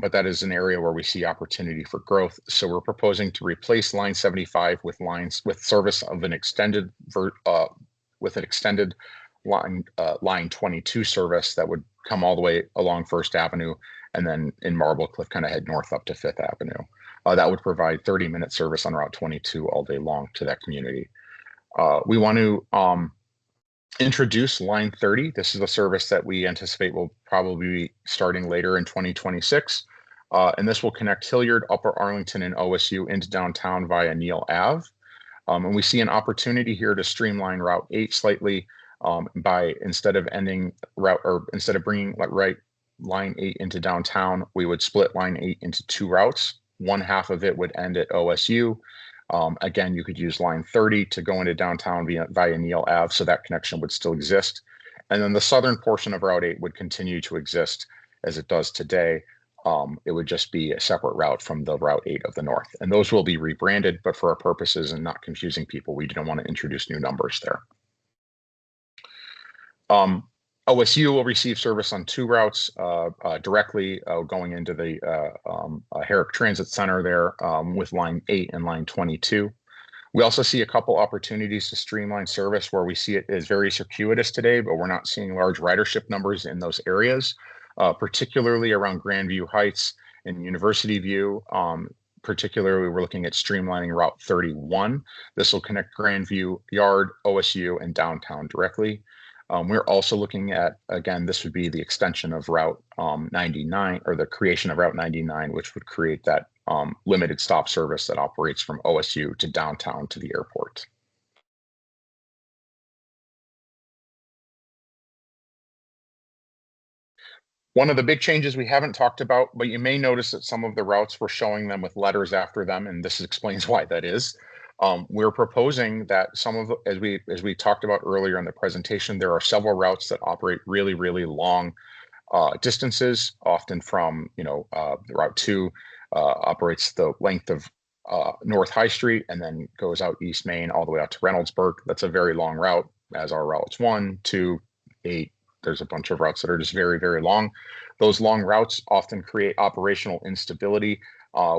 But that is an area where we see opportunity for growth. So we're proposing to replace line 75 with service of an extended line 22 service that would come all the way along First Avenue and then in Marble Cliff kind of head north up to Fifth Avenue. That would provide 30-minute service on Route 22 all day long to that community. We want to introduce line 30. This is a service that we anticipate will probably be starting later in 2026. And this will connect Hilliard, Upper Arlington, and OSU into downtown via Neal Ave. And we see an opportunity here to streamline Route 8 slightly by instead of bringing line 8 into downtown, we would split line 8 into 2 routes. One half of it would end at OSU. Again, you could use line 30 to go into downtown via Neal Ave, so that connection would still exist. And then the southern portion of Route 8 would continue to exist as it does today. It would just be a separate route from the Route 8 of the north. And those will be rebranded, but for our purposes and not confusing people, we didn't want to introduce new numbers there. OSU will receive service on 2 routes directly going into the Herrick Transit Center there with line 8 and line 22. We also see a couple opportunities to streamline service where we see it as very circuitous today, but we're not seeing large ridership numbers in those areas, particularly around Grandview Heights and University View. Particularly, we're looking at streamlining Route 31. This will connect Grandview, Yard, OSU, and downtown directly. We're also looking at, again, this would be the extension of Route 99 or the creation of Route 99, which would create that limited stop service that operates from OSU to downtown to the airport. One of the big changes we haven't talked about, but you may notice that some of the routes we're showing them with letters after them, and this explains why that is. We're proposing that some of, as we talked about earlier in the presentation, there are several routes that operate really, really long distances, often from, Route 2 operates the length of North High Street and then goes out East Main all the way out to Reynoldsburg. That's a very long route, as are routes 1, 2, 8. There's a bunch of routes that are just very, very long. Those long routes often create operational instability,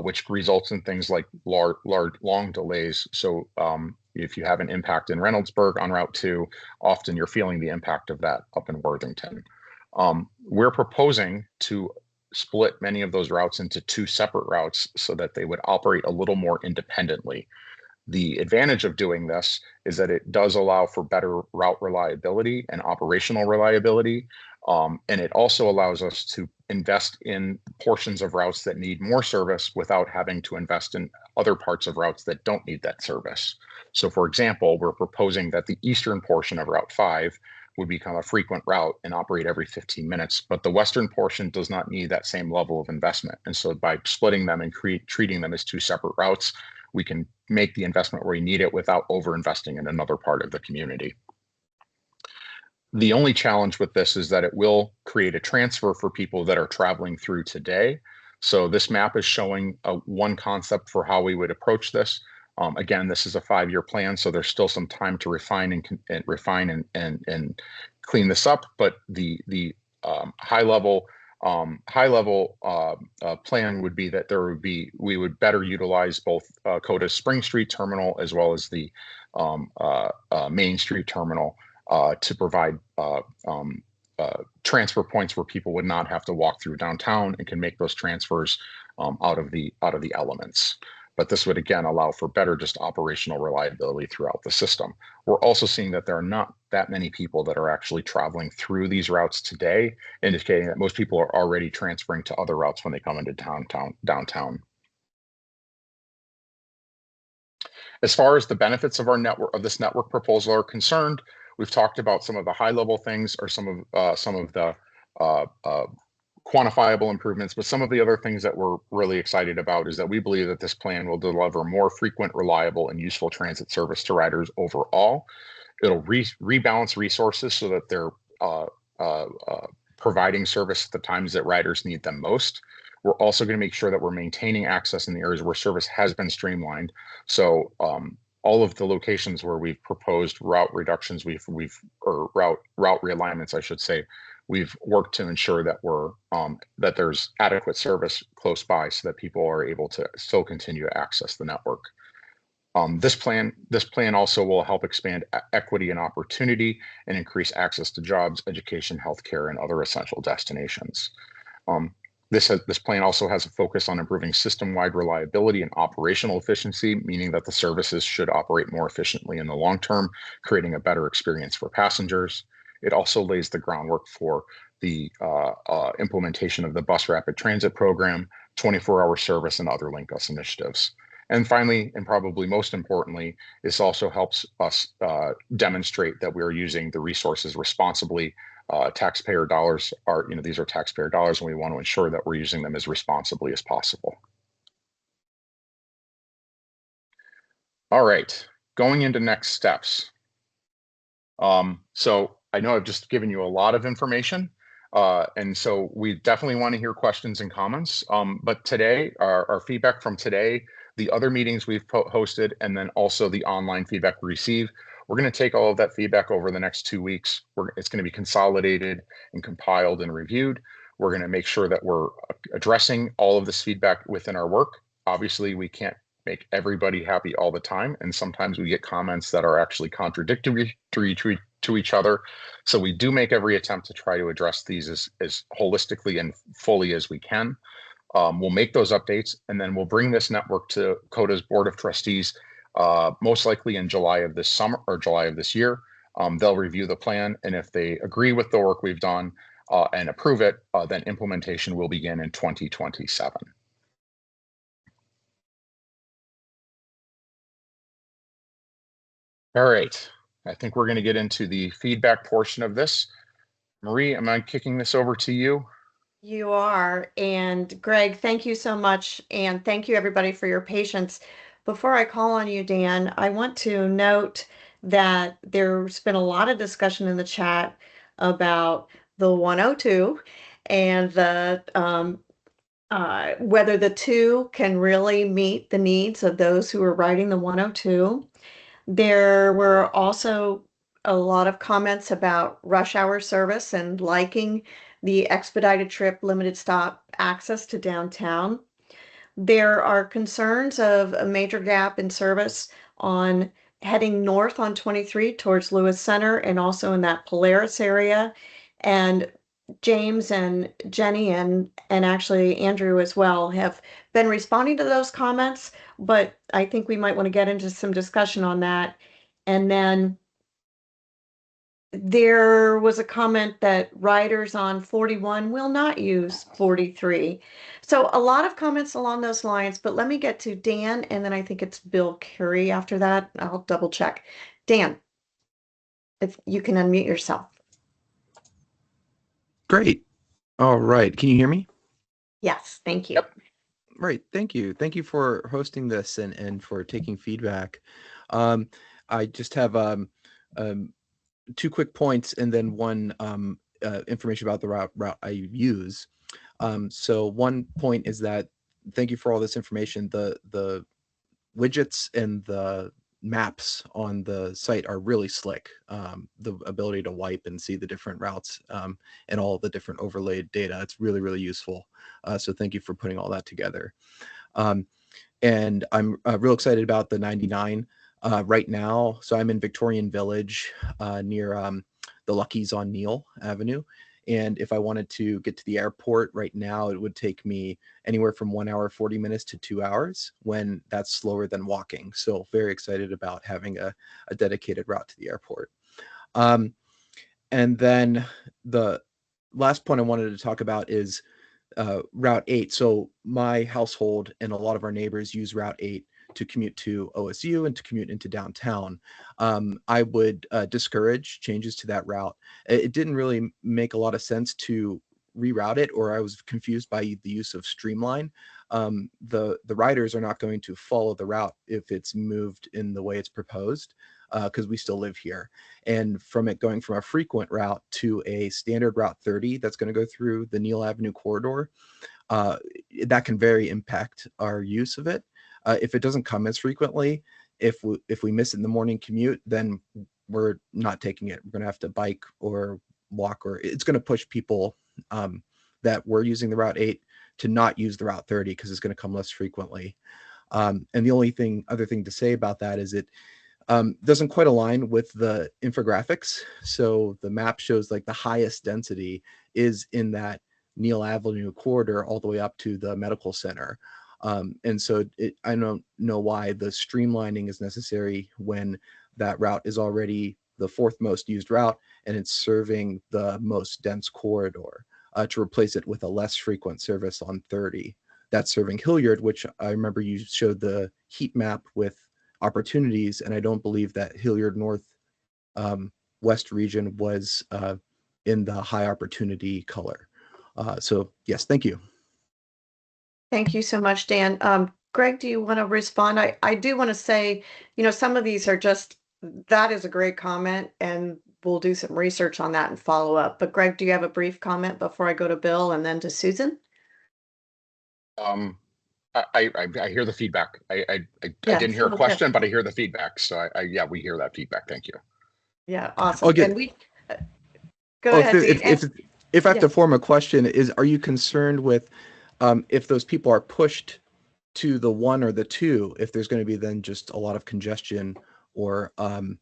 which results in things like long delays. So if you have an impact in Reynoldsburg on Route 2, often you're feeling the impact of that up in Worthington. We're proposing to split many of those routes into 2 separate routes so that they would operate a little more independently. The advantage of doing this is that it does allow for better route reliability and operational reliability. And it also allows us to invest in portions of routes that need more service without having to invest in other parts of routes that don't need that service. So for example, we're proposing that the eastern portion of Route 5 would become a frequent route and operate every 15 minutes, but the western portion does not need that same level of investment. And so by splitting them and treating them as 2 separate routes, we can make the investment where we need it without over-investing in another part of the community. The only challenge with this is that it will create a transfer for people that are traveling through today. So this map is showing one concept for how we would approach this. Again, this is a 5-year plan, so there's still some time to refine and clean this up. But the high level plan would be that we would better utilize both COTA's Spring Street terminal as well as the Main Street terminal to provide transfer points where people would not have to walk through downtown and can make those transfers out of the elements. but this would again allow for better just operational reliability throughout the system. We're also seeing that there are not that many people that are actually traveling through these routes today, indicating that most people are already transferring to other routes when they come into downtown. As far as the benefits of our network, of this network proposal are concerned, we've talked about some of the high level things or some of the quantifiable improvements, but some of the other things that we're really excited about is that we believe that this plan will deliver more frequent, reliable, and useful transit service to riders overall. It'll rebalance resources so that they're providing service at the times that riders need them most. We're also going to make sure that we're maintaining access in the areas where service has been streamlined. So all of the locations where we've proposed route reductions, or route realignments, I should say, we've worked to ensure that that there's adequate service close by so that people are able to still continue to access the network. This plan also will help expand equity and opportunity and increase access to jobs, education, healthcare, and other essential destinations. This plan also has a focus on improving system-wide reliability and operational efficiency, meaning that the services should operate more efficiently in the long term, creating a better experience for passengers. It also lays the groundwork for the implementation of the Bus Rapid Transit program, 24-hour service, and other Link Us initiatives. And finally, and probably most importantly, this also helps us demonstrate that we are using the resources responsibly. Taxpayer dollars are, these are taxpayer dollars, and we want to ensure that we're using them as responsibly as possible. All right, going into next steps. So I know I've just given you a lot of information, and so we definitely want to hear questions and comments. But today, our feedback from today, the other meetings we've hosted, and then also the online feedback we receive, we're going to take all of that feedback over the next 2 weeks. It's going to be consolidated and compiled and reviewed. We're going to make sure that we're addressing all of this feedback within our work. Obviously, we can't make everybody happy all the time, and sometimes we get comments that are actually contradictory to each other. So we do make every attempt to try to address these as holistically and fully as we can. We'll make those updates, and then we'll bring this network to COTA's Board of Trustees, most likely in July of this summer or July of this year. They'll review the plan, and if they agree with the work we've done and approve it, then implementation will begin in 2027. All right, I think we're going to get into the feedback portion of this. Marie, am I kicking this over to you? You are. And Greg, thank you so much. And thank you everybody for your patience. Before I call on you, Dan, I want to note that there's been a lot of discussion in the chat about the 102 and the whether the two can really meet the needs of those who are riding the 102. There were also a lot of comments about rush hour service and liking the expedited trip limited stop access to downtown. There are concerns of a major gap in service on heading north on 23 towards Lewis Center and also in that Polaris area. And James and Jenny and actually Andrew as well have been responding to those comments, but I think we might want to get into some discussion on that. And then there was a comment that riders on 41 will not use 43. So a lot of comments along those lines, but let me get to Dan, and then I think it's Bill Curry after that. I'll double check. Dan, if you can unmute yourself. Great. All right. Can you hear me? Yes, thank you. Yep. Right. Thank you. Thank you for hosting this and for taking feedback. I just have two quick points and then one information about the route I use. So one point is that thank you for all this information. The widgets and the maps on the site are really slick. The ability to wipe and see the different routes and all the different overlaid data. It's really, really useful. So thank you for putting all that together. And I'm real excited about the 99 right now. So I'm in Victorian Village near the Lucky's on Neal Avenue. And if I wanted to get to the airport right now, it would take me anywhere from 1 hour, 40 minutes to 2 hours, when that's slower than walking. So very excited about having a dedicated route to the airport. And then the last point I wanted to talk about is Route 8. So my household and a lot of our neighbors use Route 8 to commute to OSU and to commute into downtown. I would discourage changes to that route. It didn't really make a lot of sense to reroute it, or I was confused by the use of Streamline. The riders are not going to follow the route if it's moved in the way it's proposed, because we still live here. And from it going from a frequent route to a standard Route 30 that's going to go through the Neal Avenue corridor, that can very impact our use of it. If it doesn't come as frequently, if we miss it in the morning commute, then we're not taking it. We're going to have to bike or walk, or it's going to push people that were using the Route 8 to not use the Route 30 because it's going to come less frequently. And the only other thing to say about that is it doesn't quite align with the infographics. So the map shows like the highest density is in that Neal Avenue corridor all the way up to the medical center. And so I don't know why the streamlining is necessary when that route is already the fourth most used route and it's serving the most dense corridor, to replace it with a less frequent service on 30. That's serving Hilliard, which I remember you showed the heat map with opportunities, and I don't believe that Hilliard North West region was in the high opportunity color. So yes, thank you. Thank you so much, Dan. Greg, do you want to respond? I do want to say, some of these are just, that is a great comment, and we'll do some research on that and follow up. But Greg, do you have a brief comment before I go to Bill and then to Susan? I hear the feedback. I didn't hear a question, but I hear the feedback. So yeah, we hear that feedback. Thank you. Yeah, awesome. Okay. And we go ahead. If I have to form a question, are you concerned with if those people are pushed to the 1 or the 2, if there's going to be then just a lot of congestion, or on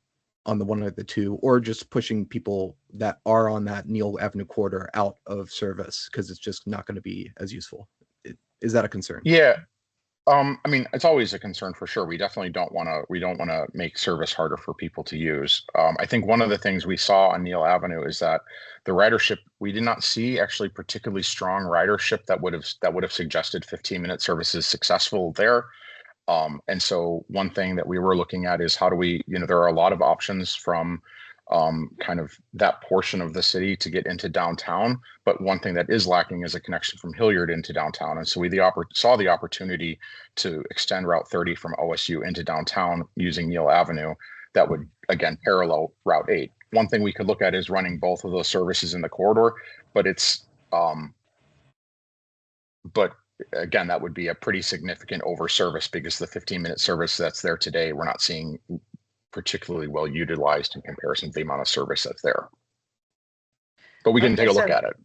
the 1 or the 2, or just pushing people that are on that Neal Avenue corridor out of service because it's just not going to be as useful? Is that a concern? Yeah. I mean, it's always a concern for sure. We definitely don't want to make service harder for people to use. I think one of the things we saw on Neal Avenue is that the ridership, we did not see actually particularly strong ridership that would have suggested 15-minute services successful there. And so one thing that we were looking at is how do we, there are a lot of options from kind of that portion of the city to get into downtown. But one thing that is lacking is a connection from Hilliard into downtown. And so we saw the opportunity to extend Route 30 from OSU into downtown using Neal Avenue that would, again, parallel Route 8. One thing we could look at is running both of those services in the corridor, but but again, that would be a pretty significant over service because the 15-minute service that's there today, we're not seeing particularly well utilized in comparison to the amount of service that's there. But we can take a look at it.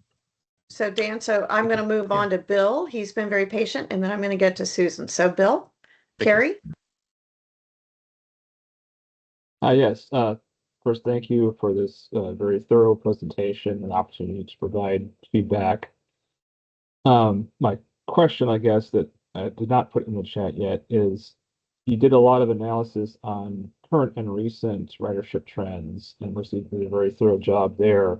So Dan, I'm going to move on to Bill. He's been very patient, and then I'm going to get to Susan. So Bill, Carrie? Yes. First, thank you for this very thorough presentation and opportunity to provide feedback. My question, I guess, that I did not put in the chat yet is, you did a lot of analysis on current and recent ridership trends, and Mercy did a very thorough job there.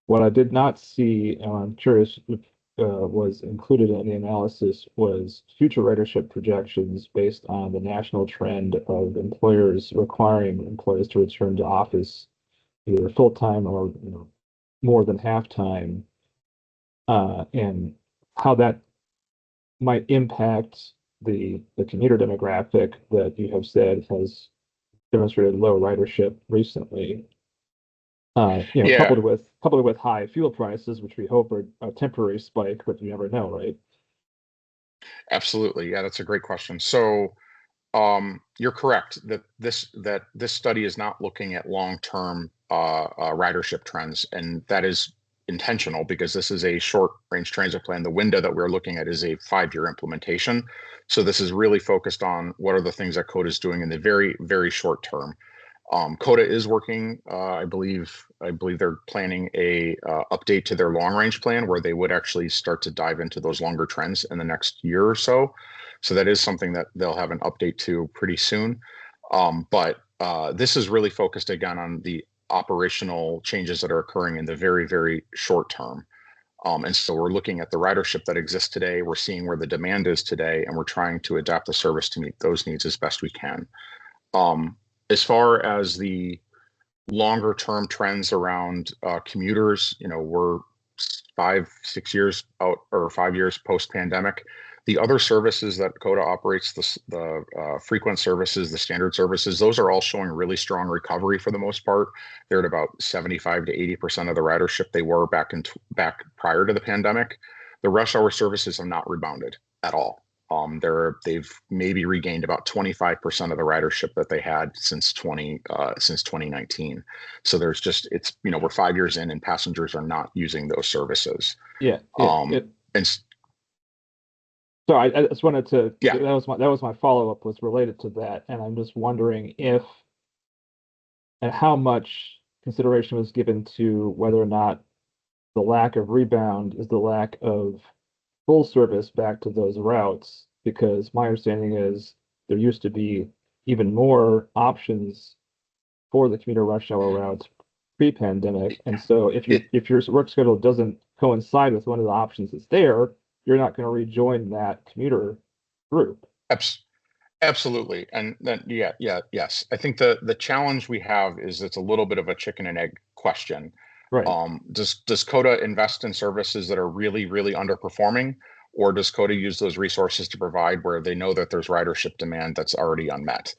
What I did not see, and I'm curious if was included in the analysis, was future ridership projections based on the national trend of employers requiring employees to return to office either full-time or more than half-time, and how that might impact the commuter demographic that you have said has demonstrated low ridership recently. Coupled with high fuel prices, which we hope are a temporary spike, but you never know, right? Absolutely. Yeah, that's a great question. So you're correct that this study is not looking at long-term ridership trends, and that is intentional because this is a short-range transit plan. The window that we're looking at is a 5-year implementation. So this is really focused on what are the things that COTA is doing in the very, very short term. COTA is working. I believe they're planning a update to their long range plan where they would actually start to dive into those longer trends in the next year or so. So that is something that they'll have an update to pretty soon. But this is really focused again on the operational changes that are occurring in the very, very short term. And so we're looking at the ridership that exists today. We're seeing where the demand is today, and we're trying to adapt the service to meet those needs as best we can. As far as the longer term trends around commuters, we're 5-6 years out, or 5 years post pandemic. The other services that COTA operates, the frequent services, the standard services, those are all showing really strong recovery for the most part. They're at about 75 to 80% of the ridership they were back prior to the pandemic. The rush hour services have not rebounded at all. They've maybe regained about 25% of the ridership that they had since 2019. So we're 5 years in and passengers are not using those services. Yeah. And So I just wanted to, Yeah. that was my follow-up, was related to that. And I'm just wondering if and how much consideration was given to whether or not the lack of rebound is the lack of full service back to those routes, because my understanding is there used to be even more options for the commuter rush hour routes pre-pandemic. And so if your work schedule doesn't coincide with one of the options that's there, you're not going to rejoin that commuter group. Absolutely. And then, yes. I think the challenge we have is it's a little bit of a chicken and egg question. Right. Does COTA invest in services that are really, really underperforming, or does COTA use those resources to provide where they know that there's ridership demand that's already unmet?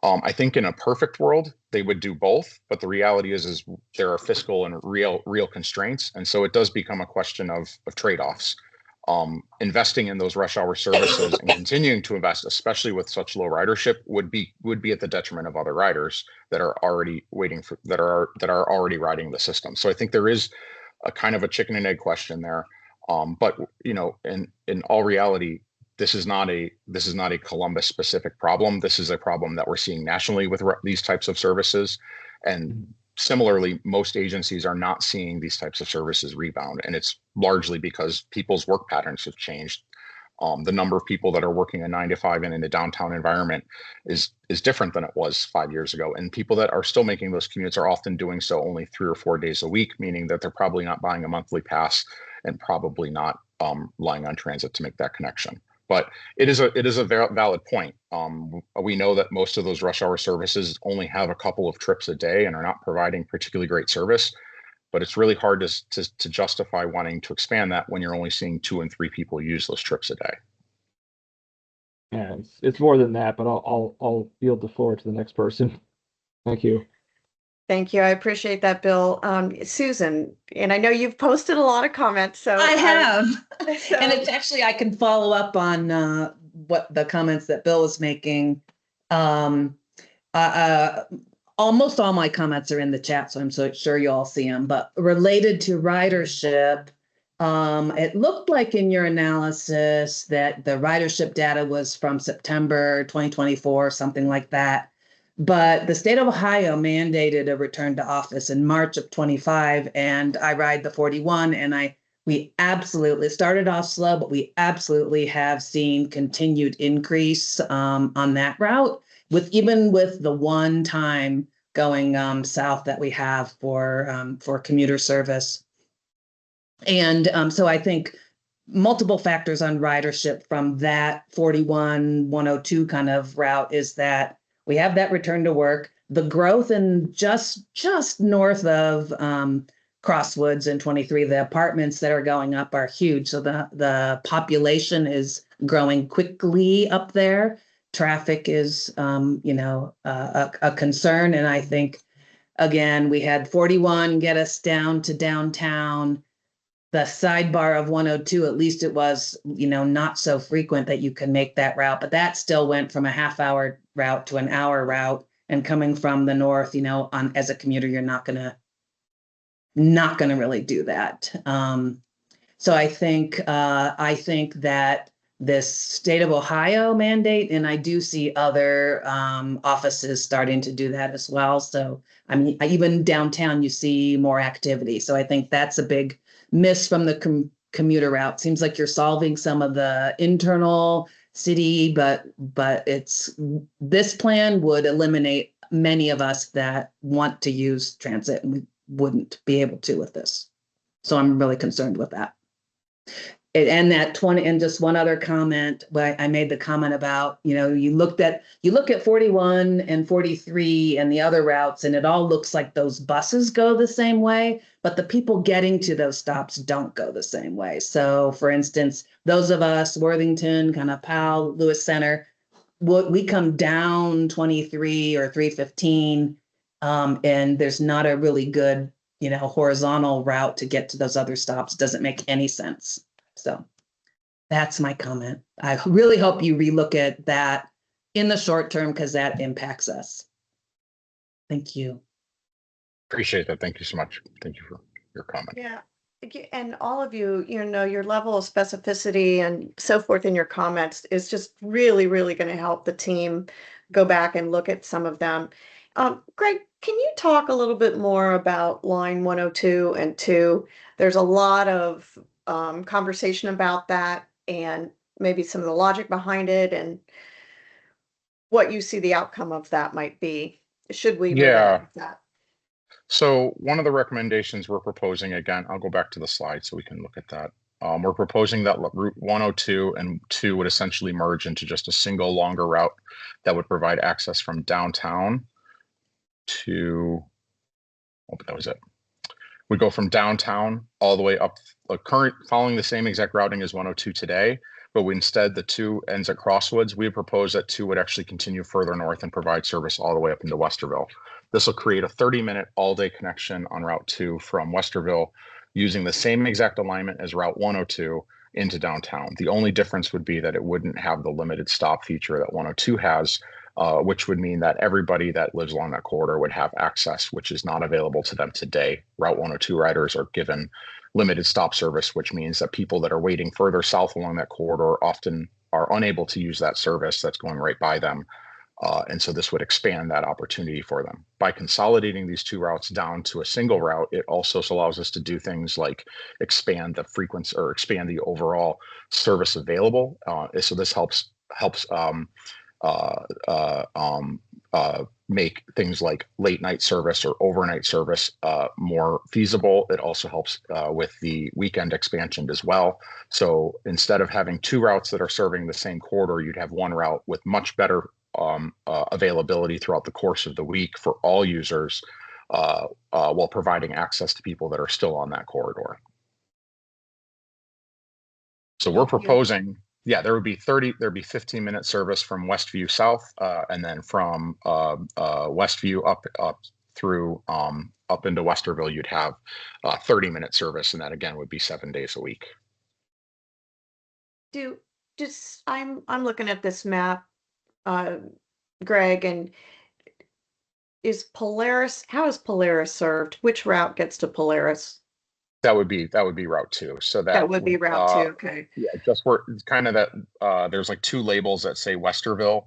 I think in a perfect world, they would do both, but the reality is there are fiscal and real constraints. And so it does become a question of trade-offs. Investing in those rush hour services and continuing to invest, especially with such low ridership, would be at the detriment of other riders that are already that are already riding the system. So I think there is a kind of a chicken and egg question there. But in all reality, this is not a Columbus specific problem. This is a problem that we're seeing nationally with these types of services. And similarly, most agencies are not seeing these types of services rebound, and it's largely because people's work patterns have changed. The number of people that are working a 9 to 5 and in a downtown environment is different than it was 5 years ago. And people that are still making those commutes are often doing so only 3 or 4 days a week, meaning that they're probably not buying a monthly pass and probably not relying on transit to make that connection. But it is a valid point. We know that most of those rush hour services only have a couple of trips a day and are not providing particularly great service. But it's really hard to justify wanting to expand that when you're only seeing 2 and 3 people use those trips a day. Yeah, it's more than that, but I'll yield the floor to the next person. Thank you. Thank you. I appreciate that, Bill. Susan, and I know you've posted a lot of comments, so I have. So- And it's actually, I can follow up on what the comments that Bill was making. Almost all my comments are in the chat, so I'm so sure you all see them. But related to ridership, it looked like in your analysis that the ridership data was from September 2024, something like that. But the state of Ohio mandated a return to office in March of 25, and I ride the 41, and we absolutely started off slow, but we absolutely have seen continued increase on that route, even with the one time going south that we have for commuter service. And so I think multiple factors on ridership from that 41, 102 kind of route is that we have that return to work, the growth in just north of Crosswoods in 23, the apartments that are going up are huge. So the population is growing quickly up there. Traffic is, a concern. And I think, again, we had 41 get us down to downtown. The sidebar of 102, at least it was, not so frequent that you can make that route, but that still went from a half-hour route to an hour route. And coming from the north, as a commuter, you're not gonna really do that. So I think that this state of Ohio mandate, and I do see other offices starting to do that as well. So I mean, even downtown, you see more activity. So I think that's a big miss from the commuter route. Seems like you're solving some of the internal city, but this plan would eliminate many of us that want to use transit, and we wouldn't be able to with this. So I'm really concerned with that. And that 20, and just one other comment, I made the comment about, you look at 41 and 43 and the other routes, and it all looks like those buses go the same way, but the people getting to those stops don't go the same way. So for instance, those of us, Worthington, kind of Powell, Lewis Center, we come down 23 or 315, and there's not a really good, horizontal route to get to those other stops. Doesn't make any sense. So that's my comment. I really hope you relook at that in the short term, because that impacts us. Thank you. Appreciate that. Thank you so much. Thank you for your comment. Yeah. And all of you, your level of specificity and so forth in your comments is just really, really going to help the team go back and look at some of them. Greg, can you talk a little bit more about line 102 and 2? There's a lot of conversation about that and maybe some of the logic behind it and what you see the outcome of that might be. Should we move ahead with that? So one of the recommendations we're proposing, again, I'll go back to the slide so we can look at that. We're proposing that Route 102 and 2 would essentially merge into just a single longer route that would provide access from downtown to, oh, that was it. We go from downtown all the way up, following the same exact routing as 102 today, but instead the 2 ends at Crosswoods. We propose that 2 would actually continue further north and provide service all the way up into Westerville. This will create a 30-minute all-day connection on Route 2 from Westerville using the same exact alignment as Route 102 into downtown. The only difference would be that it wouldn't have the limited stop feature that 102 has, which would mean that everybody that lives along that corridor would have access, which is not available to them today. Route 102 riders are given limited stop service, which means that people that are waiting further south along that corridor often are unable to use that service that's going right by them. And so this would expand that opportunity for them. By consolidating these 2 routes down to a single route, it also allows us to do things like expand the frequency or expand the overall service available. So this helps make things like late night service or overnight service more feasible. It also helps with the weekend expansion as well. So instead of having 2 routes that are serving the same corridor, you'd have 1 route with much better availability throughout the course of the week for all users, while providing access to people that are still on that corridor. So we're proposing, there would be 15-minute service from Westview South, and then from Westview up through up into Westerville, you'd have 30-minute service, and that again would be 7 days a week. I'm looking at this map, Greg, and how is Polaris served? Which route gets to Polaris? That would be Route 2. So that would be Route 2. Okay. Yeah, just where it's kind of that there's like 2 labels that say Westerville,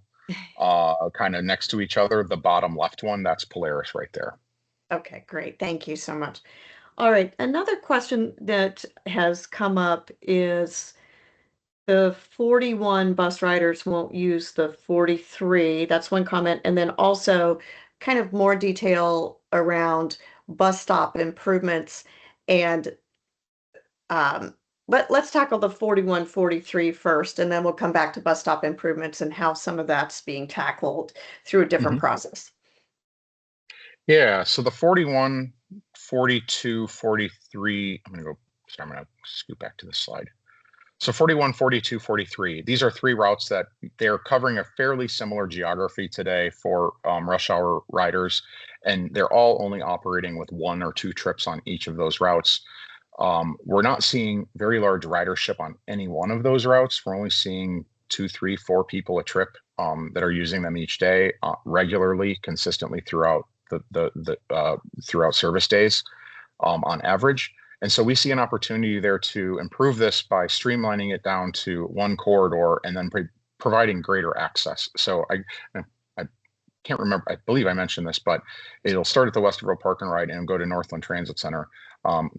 kind of next to each other. The bottom left one, that's Polaris right there. Okay, great. Thank you so much. All right. Another question that has come up is the 41 bus riders won't use the 43. That's one comment. And then also kind of more detail around bus stop improvements. And let's tackle the 41, 43 first, and then we'll come back to bus stop improvements and how some of that's being tackled through a different process. Yeah, so the 41, 42, 43, I'm going to scoot back to this slide. So 41, 42, 43, these are 3 routes that they're covering a fairly similar geography today for rush hour riders, and they're all only operating with 1 or 2 trips on each of those routes. We're not seeing very large ridership on any one of those routes. We're only seeing 2, 3, 4 people a trip that are using them each day regularly, consistently throughout throughout service days on average. And so we see an opportunity there to improve this by streamlining it down to one corridor and then providing greater access. So I can't remember, I believe I mentioned this, but it'll start at the Westerville Park and Ride and go to Northland Transit Center.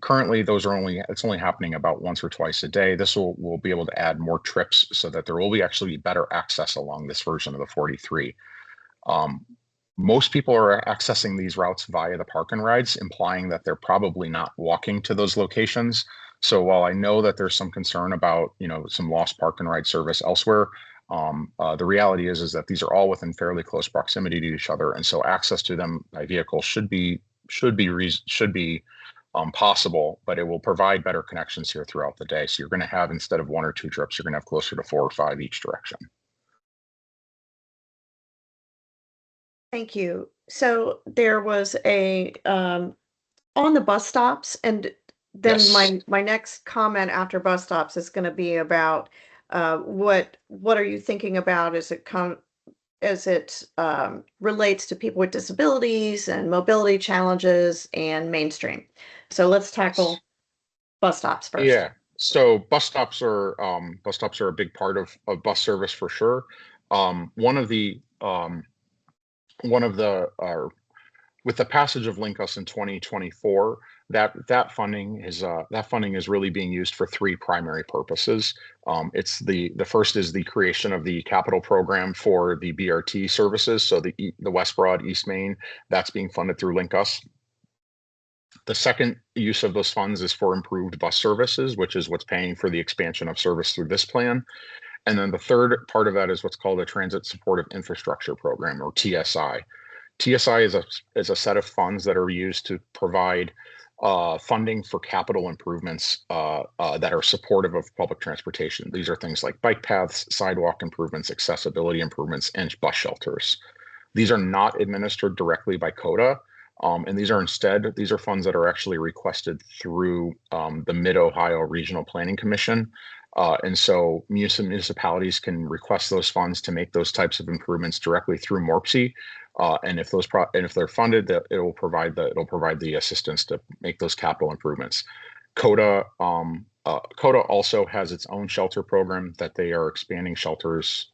Currently, it's only happening about once or twice a day. This will be able to add more trips so that there will be actually better access along this version of the 43. Most people are accessing these routes via the park and rides, implying that they're probably not walking to those locations. So while I know that there's some concern about, some lost park and ride service elsewhere, the reality is that these are all within fairly close proximity to each other, and so access to them by vehicle should be possible, but it will provide better connections here throughout the day. So you're going to have, instead of 1 or 2 trips, you're going to have closer to 4 or 5 each direction. Thank you. So there was a on the bus stops, and then Yes. my next comment after bus stops is going to be about what are you thinking about as it relates to people with disabilities and mobility challenges and mainstream. So let's tackle bus stops first. Yeah. So bus stops are a big part of bus service for sure. One of the with the passage of Linkus in 2024, that funding is really being used for 3 primary purposes. It's the first is the creation of the capital program for the BRT services. So the West Broad, East Main, that's being funded through Linkus. The second use of those funds is for improved bus services, which is what's paying for the expansion of service through this plan. And then the third part of that is what's called a Transit Supportive Infrastructure Program, or TSI. TSI is a set of funds that are used to provide funding for capital improvements that are supportive of public transportation. These are things like bike paths, sidewalk improvements, accessibility improvements, and bus shelters. These are not administered directly by COTA, and these are funds that are actually requested through the Mid-Ohio Regional Planning Commission. And so municipalities can request those funds to make those types of improvements directly through MORPC. And if they're funded, it'll provide the assistance to make those capital improvements. COTA also has its own shelter program that they are expanding shelters.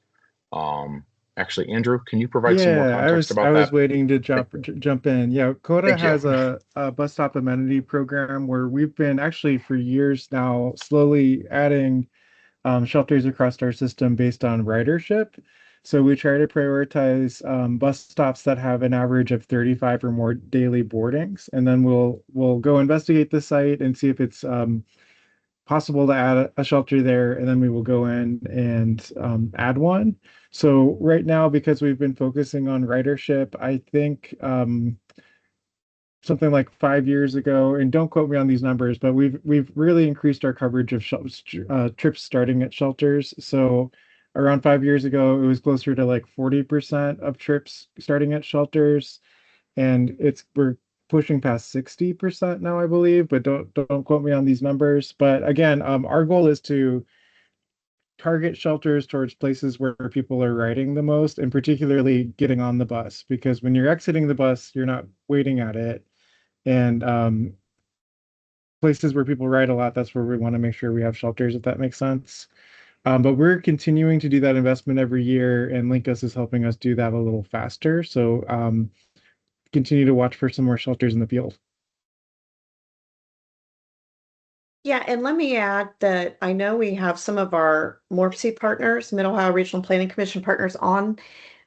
Actually, Andrew, can you provide some more Yeah, context I about was that? waiting to jump in. Yeah, COTA Thank you. has a bus stop amenity program where we've been actually for years now slowly adding shelters across our system based on ridership. So we try to prioritize bus stops that have an average of 35 or more daily boardings, and then we'll go investigate the site and see if it's possible to add a shelter there, and then we will go in and add one. So right now, because we've been focusing on ridership, I think something like 5 years ago, and don't quote me on these numbers, but we've really increased our coverage of trips starting at shelters. So around 5 years ago, it was closer to like 40% of trips starting at shelters, and we're pushing past 60% now, I believe, but don't quote me on these numbers. But again, our goal is to target shelters towards places where people are riding the most, and particularly getting on the bus, because when you're exiting the bus, you're not waiting at it. And places where people ride a lot, that's where we want to make sure we have shelters, if that makes sense. But we're continuing to do that investment every year, and Linkus is helping us do that a little faster. So continue to watch for some more shelters in the field. Yeah, and let me add that I know we have some of our MORPC partners, Mid-Ohio Regional Planning Commission partners, on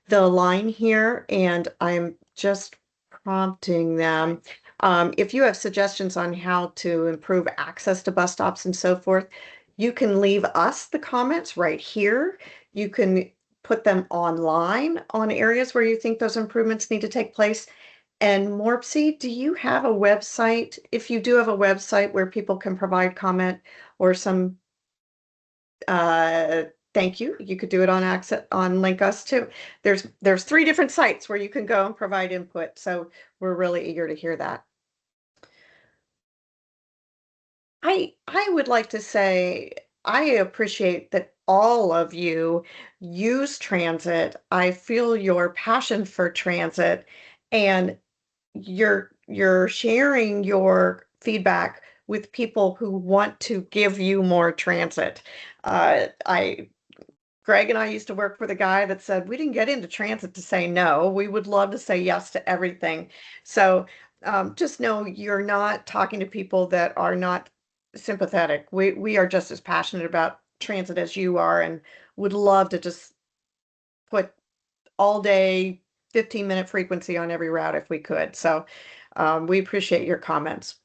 the line here, and I'm just prompting them. If you have suggestions on how to improve access to bus stops and so forth, you can leave us the comments right here. You can put them online on areas where you think those improvements need to take place. And Morpsey, do you have a website? If you do have a website where people can provide comment or some thank you. You could do it on access on Link Us too. There's 3 different sites where you can go and provide input. So we're really eager to hear that. I would like to say I appreciate that all of you use transit. I feel your passion for transit, and you're sharing your feedback with people who want to give you more transit. I Greg and I used to work for the guy that said we didn't get into transit to say no. We would love to say yes to everything. So just know you're not talking to people that are not sympathetic. We are just as passionate about transit as you are, and would love to just put all day 15-minute frequency on every route if we could. So we appreciate your comments.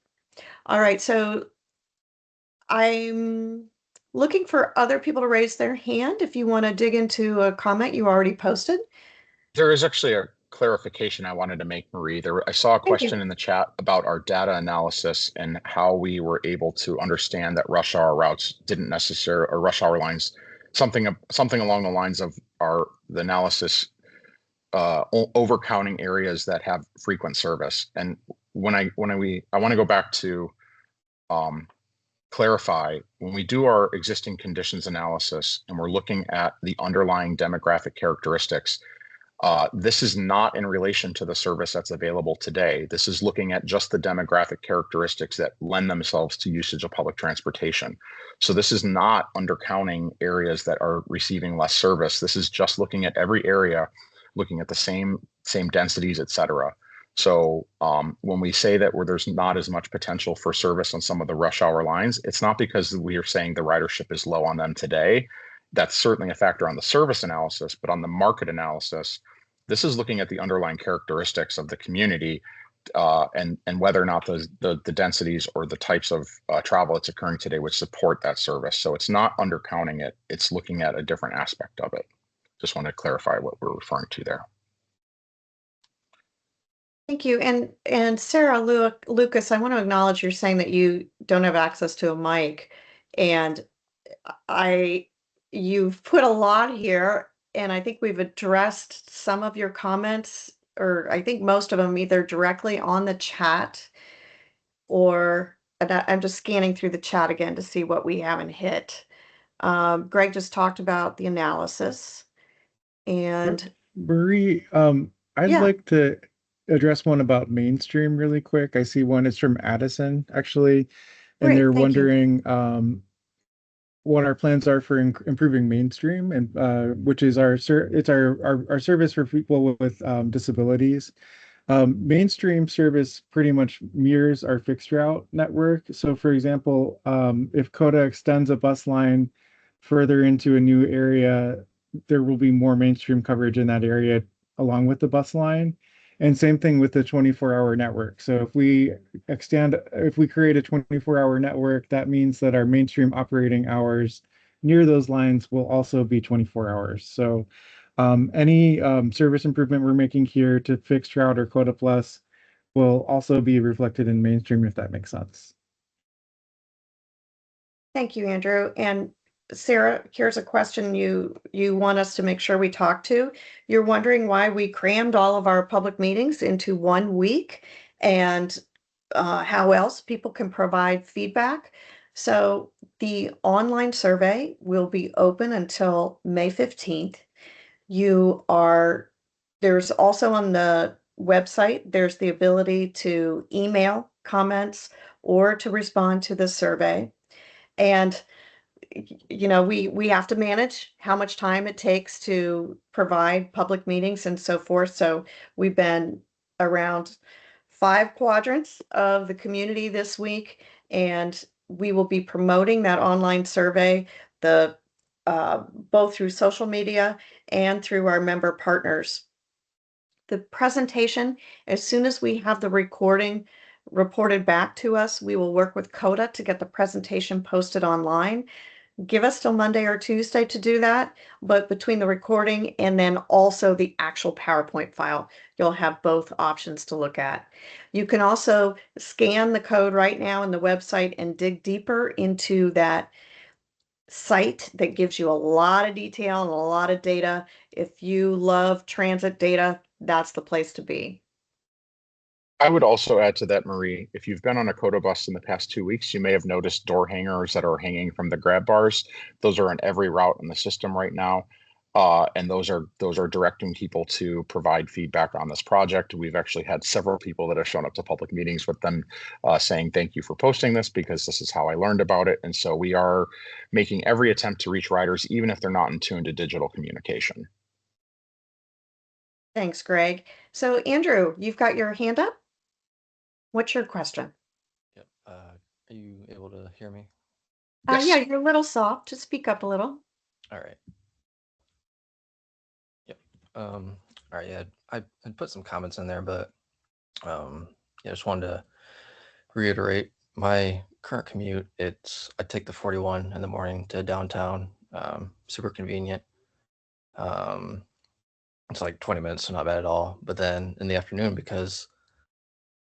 All right, so I'm looking for other people to raise their hand if you want to dig into a comment you already posted. There is actually a clarification I wanted to make, Marie. I saw a Thank you. question in the chat about our data analysis and how we were able to understand that rush hour routes didn't necessarily, or rush hour lines, something along the lines of the analysis overcounting areas that have frequent service. And I want to go back to clarify, when we do our existing conditions analysis and we're looking at the underlying demographic characteristics, this is not in relation to the service that's available today. This is looking at just the demographic characteristics that lend themselves to usage of public transportation. So this is not undercounting areas that are receiving less service. This is just looking at every area, looking at the same densities, et cetera. So when we say that there's not as much potential for service on some of the rush hour lines, it's not because we are saying the ridership is low on them today. That's certainly a factor on the service analysis, but on the market analysis, this is looking at the underlying characteristics of the community and whether or not the densities or the types of travel that's occurring today would support that service. So it's not undercounting it. It's looking at a different aspect of it. Just want to clarify what we're referring to there. Thank you. And Sarah Lucas, I want to acknowledge you're saying that you don't have access to a mic. And you've put a lot here, and I think we've addressed some of your comments, or I think most of them either directly on the chat or I'm just scanning through the chat again to see what we haven't hit. Greg just talked about the analysis, and Marie, I'd yeah, like to address one about mainstream really quick. I see one is from Addison, actually, and they're great, thank you. wondering what our plans are for improving mainstream, and which is our service for people with disabilities. Mainstream service pretty much mirrors our fixed route network. So, for example, if COTA extends a bus line further into a new area, there will be more mainstream coverage in that area along with the bus line. And same thing with the 24-hour network. So if we create a 24-hour network, that means that our mainstream operating hours near those lines will also be 24 hours. So any service improvement we're making here to fixed route or COTA Plus will also be reflected in mainstream, if that makes sense. Thank you, Andrew. And Sarah, here's a question you want us to make sure we talk to. You're wondering why we crammed all of our public meetings into 1 week and how else people can provide feedback. So the online survey will be open until May 15th. There's also on the website, there's the ability to email comments or to respond to the survey. And we have to manage how much time it takes to provide public meetings and so forth. So we've been around 5 quadrants of the community this week, and we will be promoting that online survey, both through social media and through our member partners. The presentation, as soon as we have the recording reported back to us, we will work with COTA to get the presentation posted online. Give us till Monday or Tuesday to do that, but between the recording and then also the actual PowerPoint file, you'll have both options to look at. You can also scan the code right now in the website and dig deeper into that site that gives you a lot of detail and a lot of data. If you love transit data, that's the place to be. I would also add to that, Marie, if you've been on a COTA bus in the past 2 weeks, you may have noticed door hangers that are hanging from the grab bars. Those are on every route in the system right now. And those are directing people to provide feedback on this project. We've actually had several people that have shown up to public meetings with them saying, thank you for posting this because this is how I learned about it. And so we are making every attempt to reach riders, even if they're not in tune to digital communication. Thanks, Greg. So Andrew, you've got your hand up. What's your question? Yep. Are you able to hear me? Yes. Yeah, you're a little soft. Just speak up a little. All right. Yep. All right. Yeah, I put some comments in there, but yeah, just wanted to reiterate my current commute. I take the 41 in the morning to downtown. Super convenient. It's like 20 minutes, so not bad at all. But then in the afternoon, because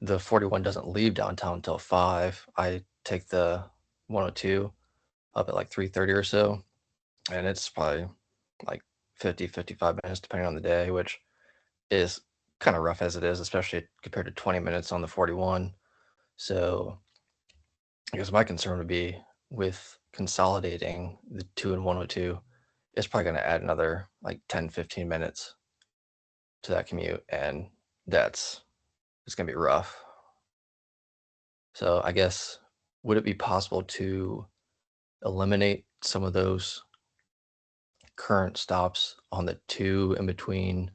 the 41 doesn't leave downtown until 5, I take the 102 up at like 3:30 or so, and it's probably like 55 minutes depending on the day, which is kind of rough as it is, especially compared to 20 minutes on the 41. So I guess my concern would be with consolidating the 2 and 102, it's probably going to add another like 10-15 minutes to that commute, and it's going to be rough. So I guess, would it be possible to eliminate some of those current stops on the 2 in between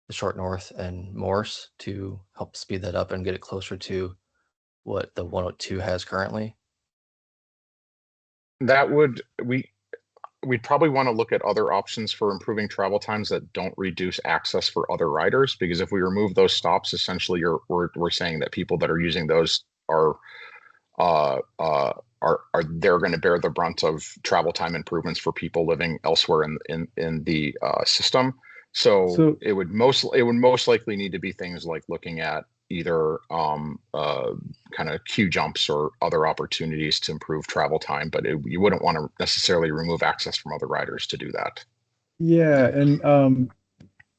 the Short North and Morse to help speed that up and get it closer to what the 102 has currently? We'd probably want to look at other options for improving travel times that don't reduce access for other riders, because if we remove those stops, essentially we're saying that people that are using those are they're going to bear the brunt of travel time improvements for people living elsewhere in the system. So it would most likely need to be things like looking at either kind of queue jumps or other opportunities to improve travel time, but you wouldn't want to necessarily remove access from other riders to do that. Yeah, and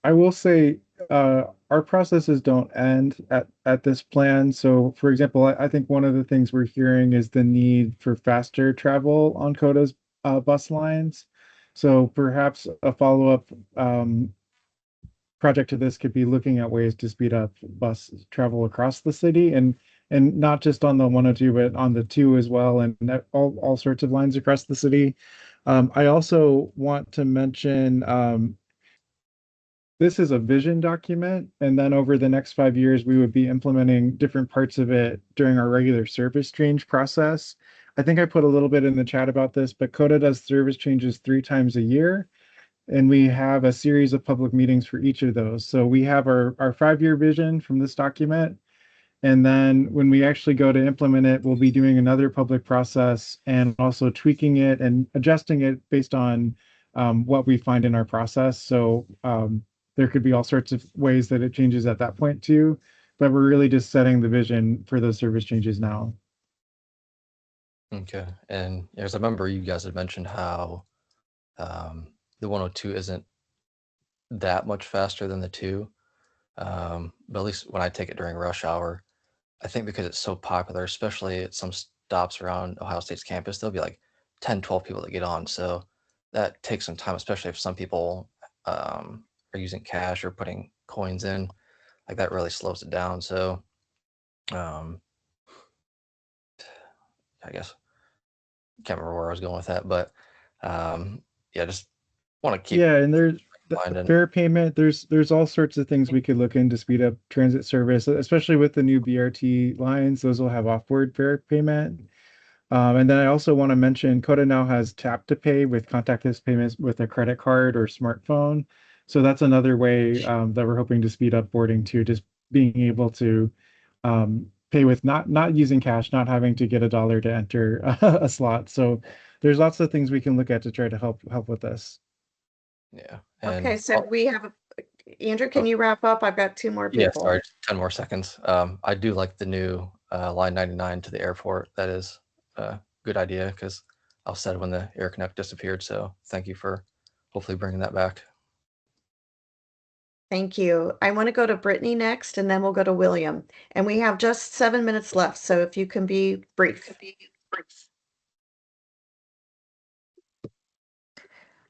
I will say our processes don't end at this plan. So, for example, I think one of the things we're hearing is the need for faster travel on COTA's bus lines. So perhaps a follow-up project to this could be looking at ways to speed up bus travel across the city and not just on the 102, but on the 2 as well, and all sorts of lines across the city. I also want to mention this is a vision document, and then over the next 5 years, we would be implementing different parts of it during our regular service change process. I think I put a little bit in the chat about this, but COTA does service changes 3 times a year, and we have a series of public meetings for each of those. So we have our 5-year vision from this document, and then when we actually go to implement it, we'll be doing another public process and also tweaking it and adjusting it based on what we find in our process. So there could be all sorts of ways that it changes at that point too, but we're really just setting the vision for those service changes now. Okay. And as I remember, you guys had mentioned how the 102 isn't that much faster than the 2. But at least when I take it during rush hour, I think because it's so popular, especially at some stops around Ohio State's campus, there'll be like 10, 12 people that get on. So that takes some time, especially if some people are using cash or putting coins in. Like that really slows it down. So I guess can't remember where I was going with that, but yeah, just want to keep And there's mind and fare payment. There's all sorts of things we could look in to speed up transit service, especially with the new BRT lines. Those will have offboard fare payment. And then I also want to mention COTA now has tap to pay with contactless payments with a credit card or smartphone. So that's another way that we're hoping to speed up boarding too, just being able to pay with not using cash, not having to get $1 to enter a slot. So there's lots of things we can look at to try to help with this. yeah. Okay, And so we have Andrew, can you wrap up? I've got 2 more yeah, people. sorry, just 10 more seconds. I do like the new line 99 to the airport. That is a good idea because I was sad when the Air Connect disappeared. So thank you for hopefully bringing that back. Thank you. I want to go to Brittany next, and then we'll go to William. And we have just 7 minutes left, so if you can be brief.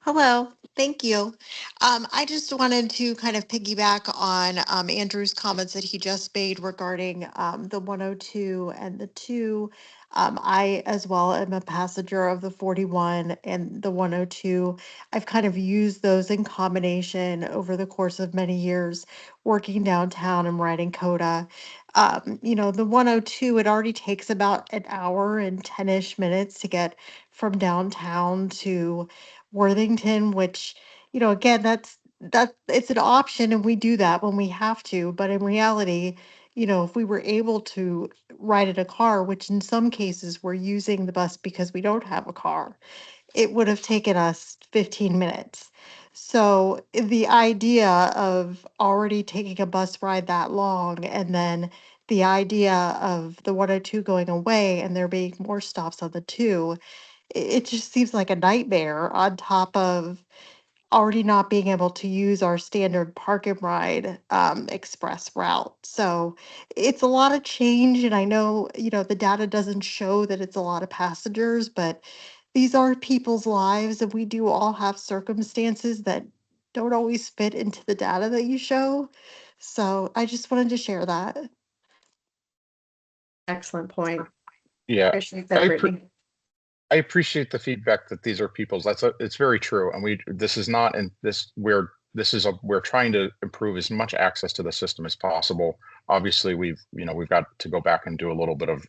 Hello, thank you. I just wanted to kind of piggyback on Andrew's comments that he just made regarding the 102 and the 2. I, as well, am a passenger of the 41 and the 102. I've kind of used those in combination over the course of many years working downtown and riding COTA. The 102, it already takes about an hour and 10-ish minutes to get from downtown to Worthington, which, again, that it's an option and we do that when we have to. But in reality, if we were able to ride in a car, which in some cases we're using the bus because we don't have a car, it would have taken us 15 minutes. So the idea of already taking a bus ride that long and then the idea of the 102 going away and there being more stops on the 2, it just seems like a nightmare on top of already not being able to use our standard park and ride express route. So it's a lot of change. And I know, the data doesn't show that it's a lot of passengers, but these are people's lives. And we do all have circumstances that don't always fit into the data that you show. So I just wanted to share that. Excellent point. Yeah, Appreciate that, I Brittany. I appreciate the feedback that these are people's. It's very true, and this is not in this we're trying to improve as much access to the system as possible. Obviously, we've got to go back and do a little bit of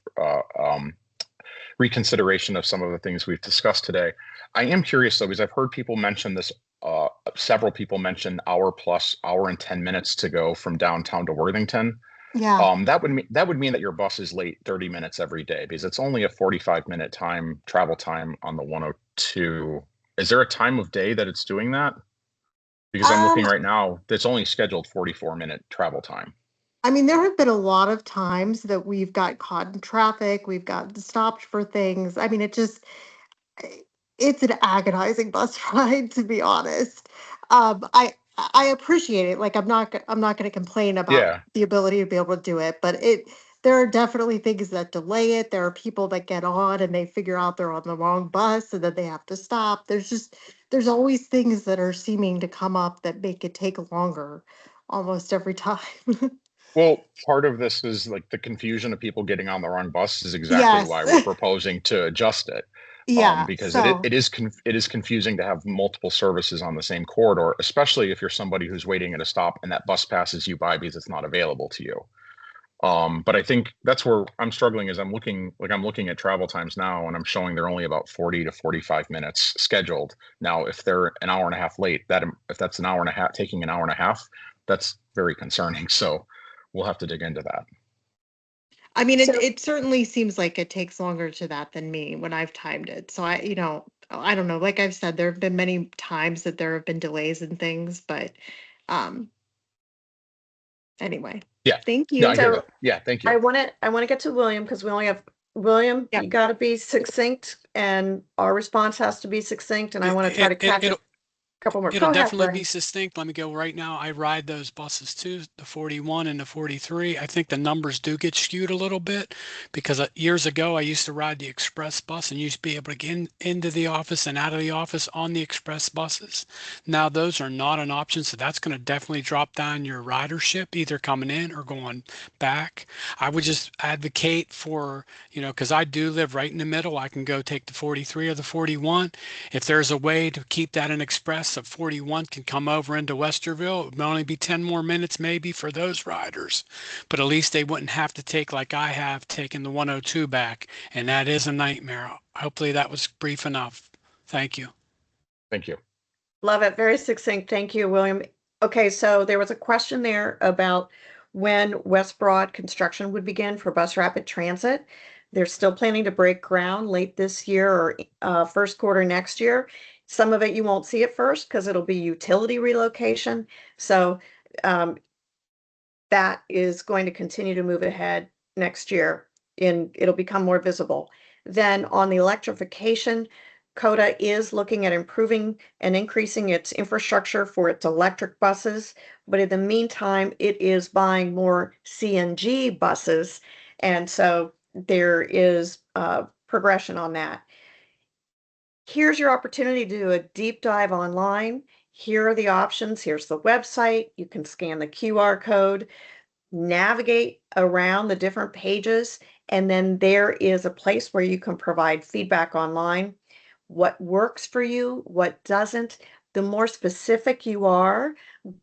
reconsideration of some of the things we've discussed today. I am curious though, because I've heard people mention this. Several people mention hour and 10 minutes to go from downtown to Worthington. Yeah. That would mean that your bus is late 30 minutes every day because it's only a 45-minute travel time on the 102. Is there a time of day that it's doing that? Because I'm looking Um, right now, it's only scheduled 44-minute travel time. I mean, there have been a lot of times that we've got caught in traffic, we've gotten stopped for things. I mean, it's an agonizing bus ride, to be honest. I appreciate it. Like, I'm not going to complain about Yeah. the ability to be able to do it, but there are definitely things that delay it. There are people that get on and they figure out they're on the wrong bus and then they have to stop. There's always things that are seeming to come up that make it take longer almost every time. Well, part of this is like the confusion of people getting on the wrong bus is exactly Yes. why we're proposing to adjust it. Yeah. Because So, it is confusing to have multiple services on the same corridor, especially if you're somebody who's waiting at a stop and that bus passes you by because it's not available to you. But I think that's where I'm struggling is I'm looking at travel times now and I'm showing they're only about 40 to 45 minutes scheduled. Now, if they're an hour and a half late, if that's an hour and a half, taking an hour and a half, that's very concerning. So we'll have to dig into that. I mean, So it certainly seems like it takes longer to that than me when I've timed it. So I don't know. Like I've said, there have been many times that there have been delays and things, but um, anyway, Yeah. thank No, I you. hear so that. Yeah, thank you. I want to get to William because we only have William, Yeah. you got to be succinct and our response has to be succinct and I want to try to catch a couple more. It'll Go ahead, definitely be Brian. succinct. Let me go right now. I ride those buses too, the 41 and the 43. I think the numbers do get skewed a little bit because years ago I used to ride the express bus and used to be able to get into the office and out of the office on the express buses. Now those are not an option, so that's going to definitely drop down your ridership, either coming in or going back. I would just advocate for, because I do live right in the middle. I can go take the 43 or the 41. If there's a way to keep that an express of 41 can come over into Westerville, it would only be 10 more minutes maybe for those riders, but at least they wouldn't have to take like I have taken the 102 back, and that is a nightmare. Hopefully that was brief enough. Thank you. Thank you. Love it. Very succinct. Thank you, William. Okay, so there was a question there about when West Broad construction would begin for bus rapid transit. They're still planning to break ground late this year or first quarter next year. Some of it you won't see at first because it'll be utility relocation. So that is going to continue to move ahead next year it'll become more visible. Then on the electrification, COTA is looking at improving and increasing its infrastructure for its electric buses, but in the meantime, it is buying more CNG buses, and so there is progression on that. Here's your opportunity to do a deep dive online. Here are the options. Here's the website. You can scan the QR code, navigate around the different pages, and then there is a place where you can provide feedback online. What works for you, what doesn't. The more specific you are,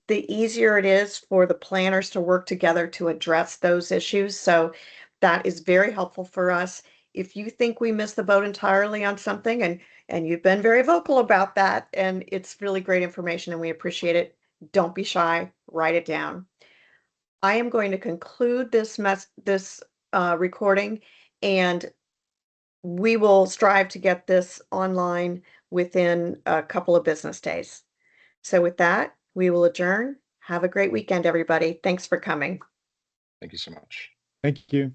the easier it is for the planners to work together to address those issues. So that is very helpful for us. If you think we missed the boat entirely on something, and you've been very vocal about that, and it's really great information and we appreciate it, don't be shy, write it down. I am going to conclude this recording, and we will strive to get this online within a couple of business days. So with that, we will adjourn. Have a great weekend, everybody. Thanks for coming. Thank you so much. Thank you.